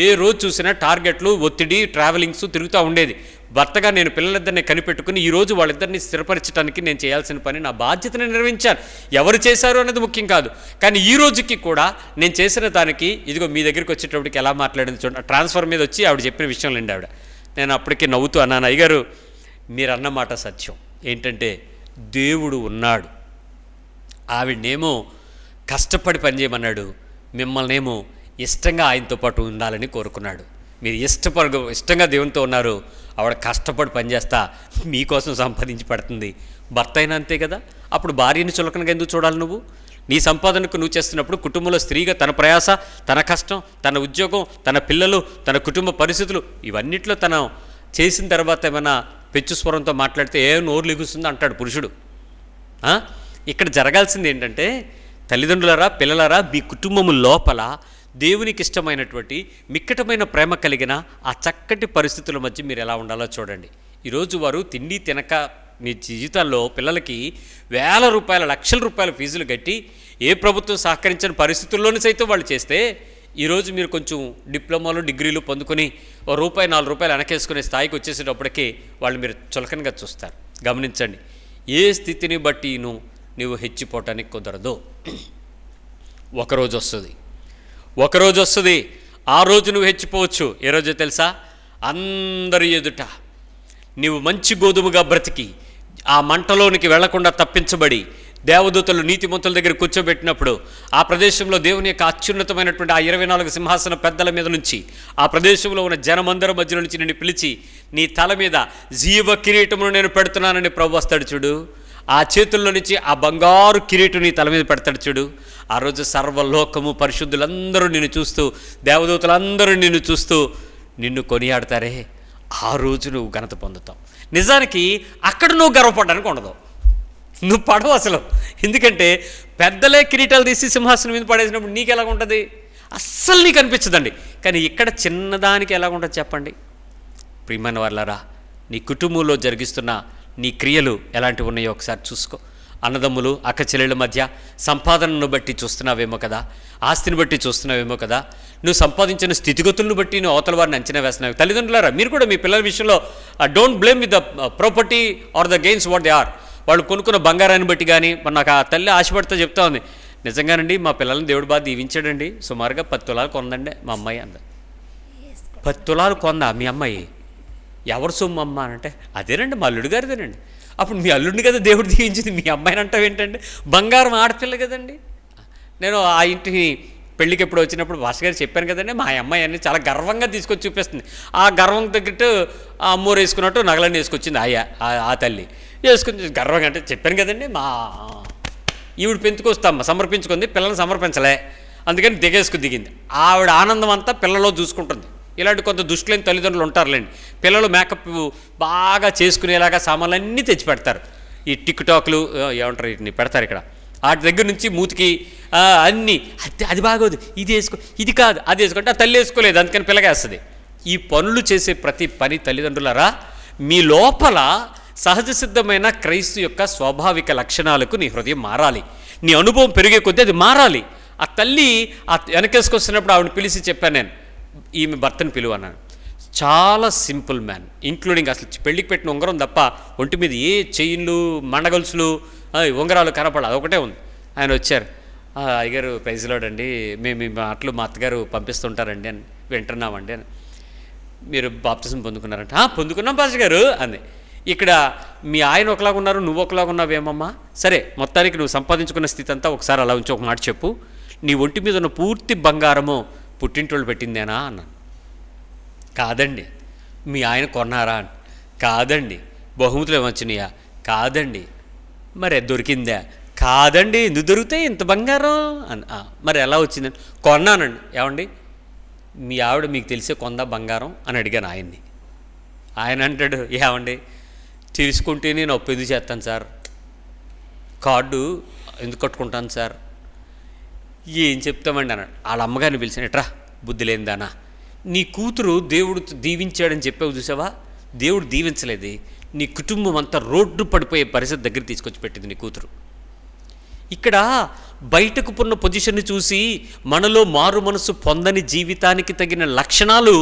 ఏ రోజు చూసినా టార్గెట్లు, ఒత్తిడి, ట్రావెలింగ్స్ తిరుగుతూ ఉండేది. భర్తగా నేను పిల్లలిద్దరిని కనిపెట్టుకుని ఈరోజు వాళ్ళిద్దరిని స్థిరపరచడానికి నేను చేయాల్సిన పని, నా బాధ్యతను నిర్వహించాను. ఎవరు చేశారు అనేది ముఖ్యం కాదు. కానీ ఈ రోజుకి కూడా నేను చేసిన దానికి ఇదిగో మీ దగ్గరికి వచ్చేటప్పటికి ఎలా మాట్లాడింది చూడండి. ట్రాన్స్ఫర్ మీద వచ్చి ఆవిడ చెప్పిన విషయం లేండి ఆవిడ. నేను అప్పటికి నవ్వుతూ అన్నాను, అయ్యగారు మీరు అన్నమాట సత్యం. ఏంటంటే దేవుడు ఉన్నాడు, ఆవిడనేమో కష్టపడి పనిచేయమన్నాడు, మిమ్మల్నేమో ఇష్టంగా ఆయనతో పాటు ఉండాలని కోరుకున్నాడు. మీరు ఇష్టంగా దేవునితో ఉన్నారు, ఆవిడ కష్టపడి పనిచేస్తా మీకోసం సంపాదించి పెడుతుంది. భర్త అయినా అంతే కదా. అప్పుడు భార్యని చులకనగా ఎందుకు చూడాలి నువ్వు? నీ సంపాదనకు నువ్వు చేస్తున్నప్పుడు కుటుంబంలో స్త్రీగా తన ప్రయాస, తన కష్టం, తన ఉద్యోగం, తన పిల్లలు, తన కుటుంబ పరిస్థితులు ఇవన్నిట్లో తను చేసిన తర్వాత ఏమైనా పెచ్చు స్వరంతో మాట్లాడితే ఏ నోరు లిగుస్తుంది అంటాడు పురుషుడు. ఇక్కడ జరగాల్సింది ఏంటంటే తల్లిదండ్రులారా, పిల్లలారా, మీ కుటుంబము లోపల దేవునికి ఇష్టమైనటువంటి మిక్కటమైన ప్రేమ కలిగిన ఆ చక్కటి పరిస్థితుల మధ్య మీరు ఎలా ఉండాలో చూడండి. ఈరోజు వారు తిండి తినక మీ జీవితాల్లో పిల్లలకి వేల రూపాయల, లక్షల రూపాయల ఫీజులు కట్టి ఏ ప్రభుత్వం సహకరించని పరిస్థితుల్లోనే సైతం వాళ్ళు చేస్తే ఈరోజు మీరు కొంచెం డిప్లొమాలు, డిగ్రీలు పొందుకొని రూపాయి 4 రూపాయలు వెనకేసుకునే స్థాయికి వచ్చేసేటప్పటికీ వాళ్ళు మీరు చులకనగా చూస్తారు. గమనించండి, ఏ స్థితిని బట్టి నువ్వు హెచ్చిపోవటానికి కుదరదు. ఒకరోజు వస్తుంది, ఆ రోజు నువ్వు హెచ్చిపోవచ్చు. ఏ రోజో తెలుసా? అందరి ఎదుట నీవు మంచి గోధుమగా బ్రతికి ఆ మంటలోనికి వెళ్లకుండా తప్పించబడి దేవదూతలు నీతిమంతుల దగ్గర కూర్చోబెట్టినప్పుడు ఆ ప్రదేశంలో దేవుని యొక్క అత్యున్నతమైనటువంటి ఆ 24 సింహాసన పెద్దల మీద నుంచి ఆ ప్రదేశంలో ఉన్న జనమందరి మధ్య నుంచి నిన్ను పిలిచి నీ తల మీద జీవ కిరీటమును నేను పెడుతున్నానని ప్రభు వస్తాడు చూడు. ఆ చేతుల్లో నుంచి ఆ బంగారు కిరీటం నీ తల మీద పెడతాడు చూడు. ఆ రోజు సర్వలోకము, పరిశుద్ధులందరూ నిన్ను చూస్తూ, దేవదూతలందరూ నిన్ను చూస్తూ నిన్ను కొనియాడతారే, ఆ రోజు నువ్వు ఘనత పొందుతావు. నిజానికి అక్కడ నువ్వు గర్వపడడానికి ఉండదు, నువ్వు పడవు అసలు. ఎందుకంటే పెద్దలే కిరీటాలు తీసి సింహాసనం మీద పడేసినప్పుడు నీకు ఎలాగ ఉంటుంది? అస్సలు నీకు అనిపించదండి. కానీ ఇక్కడ చిన్నదానికి ఎలాగ ఉంటుంది చెప్పండి? ప్రియమైన వాళ్ళారా, నీ కుటుంబంలో జరిగిస్తున్న నీ క్రియలు ఎలాంటివి ఉన్నాయో ఒకసారి చూసుకో. అన్నదమ్ములు అక్క చెల్లెళ్ళ మధ్య సంపాదనను బట్టి చూస్తున్నావేమో కదా, ఆస్తిని బట్టి చూస్తున్నావేమో కదా, నువ్వు సంపాదించిన స్థితిగతులను బట్టి నువ్వు అవతల వారిని అంచనా వేస్తున్నావు. తల్లిదండ్రులారా, మీరు కూడా మీ పిల్లల విషయంలో don't blame with the property or the gains what they are. వాళ్ళు కొనుక్కున్న బంగారాన్ని బట్టి కానీ, నాకు ఆ తల్లి ఆశపడితే చెప్తా ఉంది, నిజంగానండి మా పిల్లల్ని దేవుడు బాగా దీవించాడండి, సుమారుగా 10 తులాలు కొందండి మా అమ్మాయి అంద. 10 తులాలు కొందా మీ అమ్మాయి? ఎవరు సొమ్ము అమ్మ అని అంటే, అదేనండి మా అల్లుడు గారిదేనండి. అప్పుడు మీ అల్లుడిని కదా దేవుడు దీవించింది, మీ అమ్మాయిని అంటావు ఏంటండి? బంగారం ఆడపిల్ల కదండి. నేను ఆ ఇంటికి పెళ్ళికి ఎప్పుడు వచ్చినప్పుడు భాష గారు చెప్పాను కదండి, మా అమ్మాయి అన్ని చాలా గర్వంగా తీసుకొచ్చి చూపిస్తుంది. ఆ గర్వం తగ్గట్టు ఆ అమ్మోరు వేసుకున్నట్టు నగలన్నీ వేసుకొచ్చింది ఆ తల్లి వేసుకుని గర్వంగా. అంటే చెప్పాను కదండి, మా ఈవిడ పెంచుకొస్తామ్మ సమర్పించుకుంది, పిల్లల్ని సమర్పించలే, అందుకని దిగేసుకు దిగింది. ఆవిడ ఆనందం అంతా పిల్లలో చూసుకుంటుంది. ఇలాంటి కొంత దుష్టులైన తల్లిదండ్రులు ఉంటారులేండి. పిల్లలు మేకప్ బాగా చేసుకునేలాగా సామాన్లన్నీ తెచ్చి పెడతారు. ఈ టిక్ టాక్లు ఏమంటారు వీటిని పెడతారు ఇక్కడ, వాటి దగ్గర నుంచి మూతికి అన్నీ అది బాగోదు, ఇది వేసుకో, ఇది కాదు, అది వేసుకుంటే ఆ తల్లి వేసుకోలేదు, అందుకని పిల్లగేస్తుంది. ఈ పనులు చేసే ప్రతి పని తల్లిదండ్రులారా, మీ లోపల సహజ సిద్ధమైన క్రైస్తు యొక్క స్వాభావిక లక్షణాలకు నీ హృదయం మారాలి. నీ అనుభవం పెరిగే కొద్దీ అది మారాలి. ఆ తల్లి ఆ వెనకేసుకొస్తున్నప్పుడు ఆవిడని పిలిచి చెప్పాను నేను, ఈమె భర్తను పిలువ అన్నాను. చాలా సింపుల్ మ్యాన్, ఇంక్లూడింగ్ అసలు పెళ్ళికి పెట్టిన ఉంగరం తప్ప ఒంటి మీద ఏ చైన్లు మండగొలుసులు ఉంగరాలు కనపడాలి, అదొకటే ఉంది. ఆయన వచ్చారు, అయ్యగారు ప్రైజ్లోడండి, మేము ఈ మాటలు మా అత్తగారు పంపిస్తుంటారండి అని వింటున్నామండి అని. మీరు బాప్తిజం పొందుకున్నారంట? పొందుకున్నాం పాస్టర్ గారు అంది. ఇక్కడ మీ ఆయన ఒకలాగా ఉన్నారు, నువ్వు ఒకలాగా ఉన్నావేమమ్మా? సరే, మొత్తానికి నువ్వు సంపాదించుకున్న స్థితి అంతా ఒకసారి అలా ఉంచి ఒక మాట చెప్పు, నీ ఒంటి మీద ఉన్న పూర్తి బంగారము పుట్టింటోళ్ళు పెట్టిందేనా అన్నాను. కాదండి. మీ ఆయన కొన్నారా? కాదండి. బహుమతులు ఏమొచ్చినాయా? కాదండి. మరి దొరికిందా? కాదండి. ఎందుకు దొరుకుతాయి ఇంత బంగారం అని. మరి ఎలా వచ్చిందని? కొన్నానండి. ఏమండి మీ ఆవిడ మీకు తెలిసే కొందా బంగారం అని అడిగాను ఆయన్ని. ఆయన అంటాడు, ఏమండి తెలుసుకుంటే నేను అప్పు ఎందుకు చేస్తాను సార్, కార్డు ఎందుకు కట్టుకుంటాను సార్, ఏం చెప్తామండి అన్నాడు. వాళ్ళ అమ్మగారిని పిలిచాను, ఎట్రా బుద్ధి లేనిదానా, నీ కూతురు దేవుడు దీవించాడని చెప్పావు చూసావా, దేవుడు దీవించలేదు, నీ కుటుంబం అంతా రోడ్డు పడిపోయే పరిస్థితి దగ్గర తీసుకొచ్చి పెట్టింది నీ కూతురు. ఇక్కడ బయటకు పున్న పొజిషన్ని చూసి మనలో మారు మనసు పొందని జీవితానికి తగిన లక్షణాలు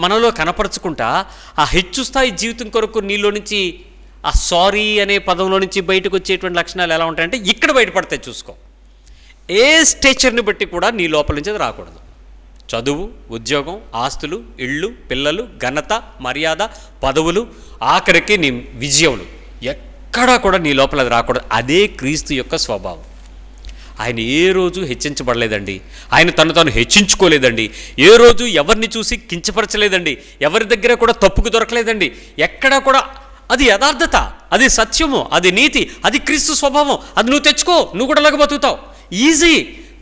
మనలో కనపరచుకుంటా ఆ హెచ్చు స్థాయి జీవితం కొరకు నీలో నుంచి ఆ సారీ అనే పదంలో నుంచి బయటకు వచ్చేటువంటి లక్షణాలు ఎలా ఉంటాయంటే ఇక్కడ బయటపడతాయి. చూసుకో, ఏ స్టేచర్ని బట్టి కూడా నీ లోపల నుంచి అది రాకూడదు. చదువు, ఉద్యోగం, ఆస్తులు, ఇళ్ళు, పిల్లలు, ఘనత, మర్యాద, పదవులు, ఆఖరికి నీ విజయములు, ఎక్కడా కూడా నీ లోపల అది రాకూడదు. అదే క్రీస్తు యొక్క స్వభావం. ఆయన ఏ రోజు హెచ్చించబడలేదండి, ఆయన తను తాను హెచ్చించుకోలేదండి, ఏ రోజు ఎవరిని చూసి కించపరచలేదండి, ఎవరి దగ్గర కూడా తప్పుకు దొరకలేదండి. ఎక్కడా కూడా అది యథార్థత, అది సత్యము, అది నీతి, అది క్రీస్తు స్వభావం. అది నువ్వు తెచ్చుకో, నువ్వు కూడా అలాగ బతుకుతావు. ఈజీ.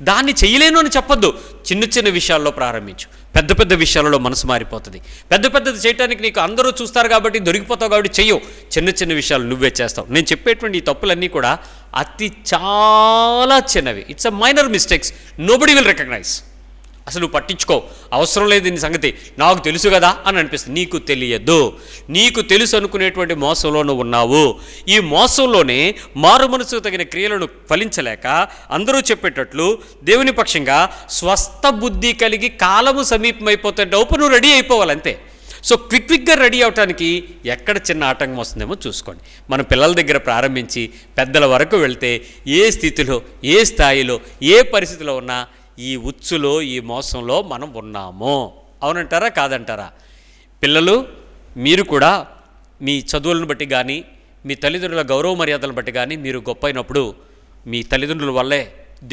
దాన్ని చేయలేను అని చెప్పొద్దు. చిన్న చిన్న విషయాల్లో ప్రారంభించు, పెద్ద పెద్ద విషయాలలో మనసు మారిపోతుంది. పెద్ద పెద్దది చేయడానికి నీకు అందరూ చూస్తారు కాబట్టి దొరికిపోతావు కాబట్టి చెయ్యవు. చిన్న చిన్న విషయాలు నువ్వే చేస్తావు. నేను చెప్పేటువంటి ఈ తప్పులన్నీ కూడా అతి చాలా చిన్నవి. It's a minor mistakes, nobody will recognize. అసలు నువ్వు పట్టించుకో, అవసరం లేదు దీని సంగతి, నాకు తెలుసు కదా అని అనిపిస్తుంది. నీకు తెలియదు, నీకు తెలుసు అనుకునేటువంటి మోసంలో నువ్వు ఉన్నావు. ఈ మోసంలోనే మారు మనసుకు తగిన క్రియలను ఫలించలేక అందరూ చెప్పేటట్లు దేవుని పక్షంగా స్వస్థ బుద్ధి కలిగి కాలము సమీపమైపోతుంటే నువ్వు రెడీ అయిపోవాలంతే. సో క్విక్గా రెడీ అవడానికి ఎక్కడ చిన్న ఆటంకం వస్తుందేమో చూసుకోండి. మన పిల్లల దగ్గర ప్రారంభించి పెద్దల వరకు వెళ్తే ఏ స్థితిలో, ఏ స్థాయిలో, ఏ పరిస్థితిలో ఉన్నా ఈ ఉచ్చులో, ఈ మోసంలో మనం ఉన్నాము. అవునంటారా కాదంటారా? పిల్లలు, మీరు కూడా మీ చదువులను బట్టి కానీ, మీ తల్లిదండ్రుల గౌరవ మర్యాదలను బట్టి కానీ మీరు గొప్ప అయినప్పుడు మీ తల్లిదండ్రుల వల్లే,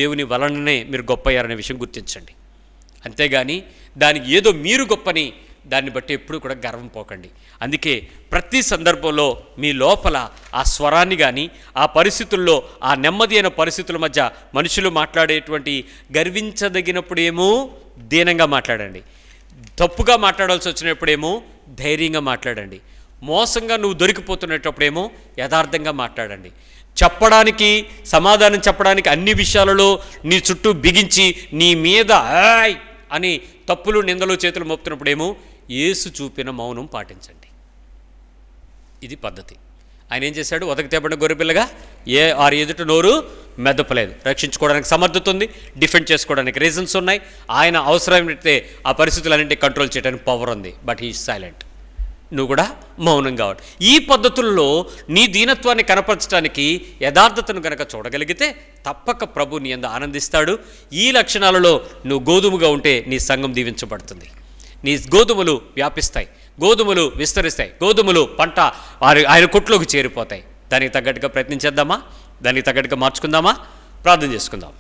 దేవుని వలననే మీరు గొప్ప అయ్యారనే విషయం గుర్తించండి. అంతేగాని దానికి ఏదో మీరు గొప్పని దాన్ని బట్టి ఎప్పుడు కూడా గర్వం పోకండి. అందుకే ప్రతి సందర్భంలో మీ లోపల ఆ స్వరాన్ని కానీ, ఆ పరిస్థితుల్లో, ఆ నెమ్మది అయిన పరిస్థితుల మధ్య మనుషులు మాట్లాడేటువంటి గర్వించదగినప్పుడేమో దీనంగా మాట్లాడండి, తప్పుగా మాట్లాడాల్సి వచ్చినప్పుడేమో ధైర్యంగా మాట్లాడండి, మోసంగా నువ్వు దొరికిపోతున్నప్పుడేమో యథార్థంగా మాట్లాడండి. చెప్పడానికి, సమాధానం చెప్పడానికి అన్ని విషయాలలో నీ చుట్టూ బిగించి నీ మీద అని తప్పులు, నిందలు, చేతులు మోపుతున్నప్పుడేమో యేసు చూపిన మౌనం పాటించండి. ఇది పద్ధతి. ఆయన ఏం చేశాడు? ఉతకి తేబడిన గొర్రెపిల్లగా ఎదుట నోరు మెదపలేదు. రక్షించుకోవడానికి సమర్థత ఉంది, డిఫెండ్ చేసుకోవడానికి రీజన్స్ ఉన్నాయి, ఆయన అవసరమైతే ఆ పరిస్థితులన్నింటినీ కంట్రోల్ చేయడానికి పవర్ ఉంది. But he silent. నువ్వు కూడా మౌనంగా ఉండు. ఈ పద్ధతుల్లో నీ దీనత్వాన్ని కనపరచడానికి యథార్థతను గనక చూడగలిగితే తప్పక ప్రభు నీ యందు ఆనందిస్తాడు. ఈ లక్షణాలలో నువ్వు గోధుమగా ఉంటే నీ సంఘం దీవించబడుతుంది. నీ గోధుమలు వ్యాపిస్తాయి, గోధుమలు విస్తరిస్తాయి, గోధుమలు పంట ఆయన కొట్లోకి చేరిపోతాయి. దానికి తగ్గట్టుగా ప్రయత్నించేద్దామా? దానికి తగ్గట్టుగా మార్చుకుందామా? ప్రార్థన చేసుకుందాం.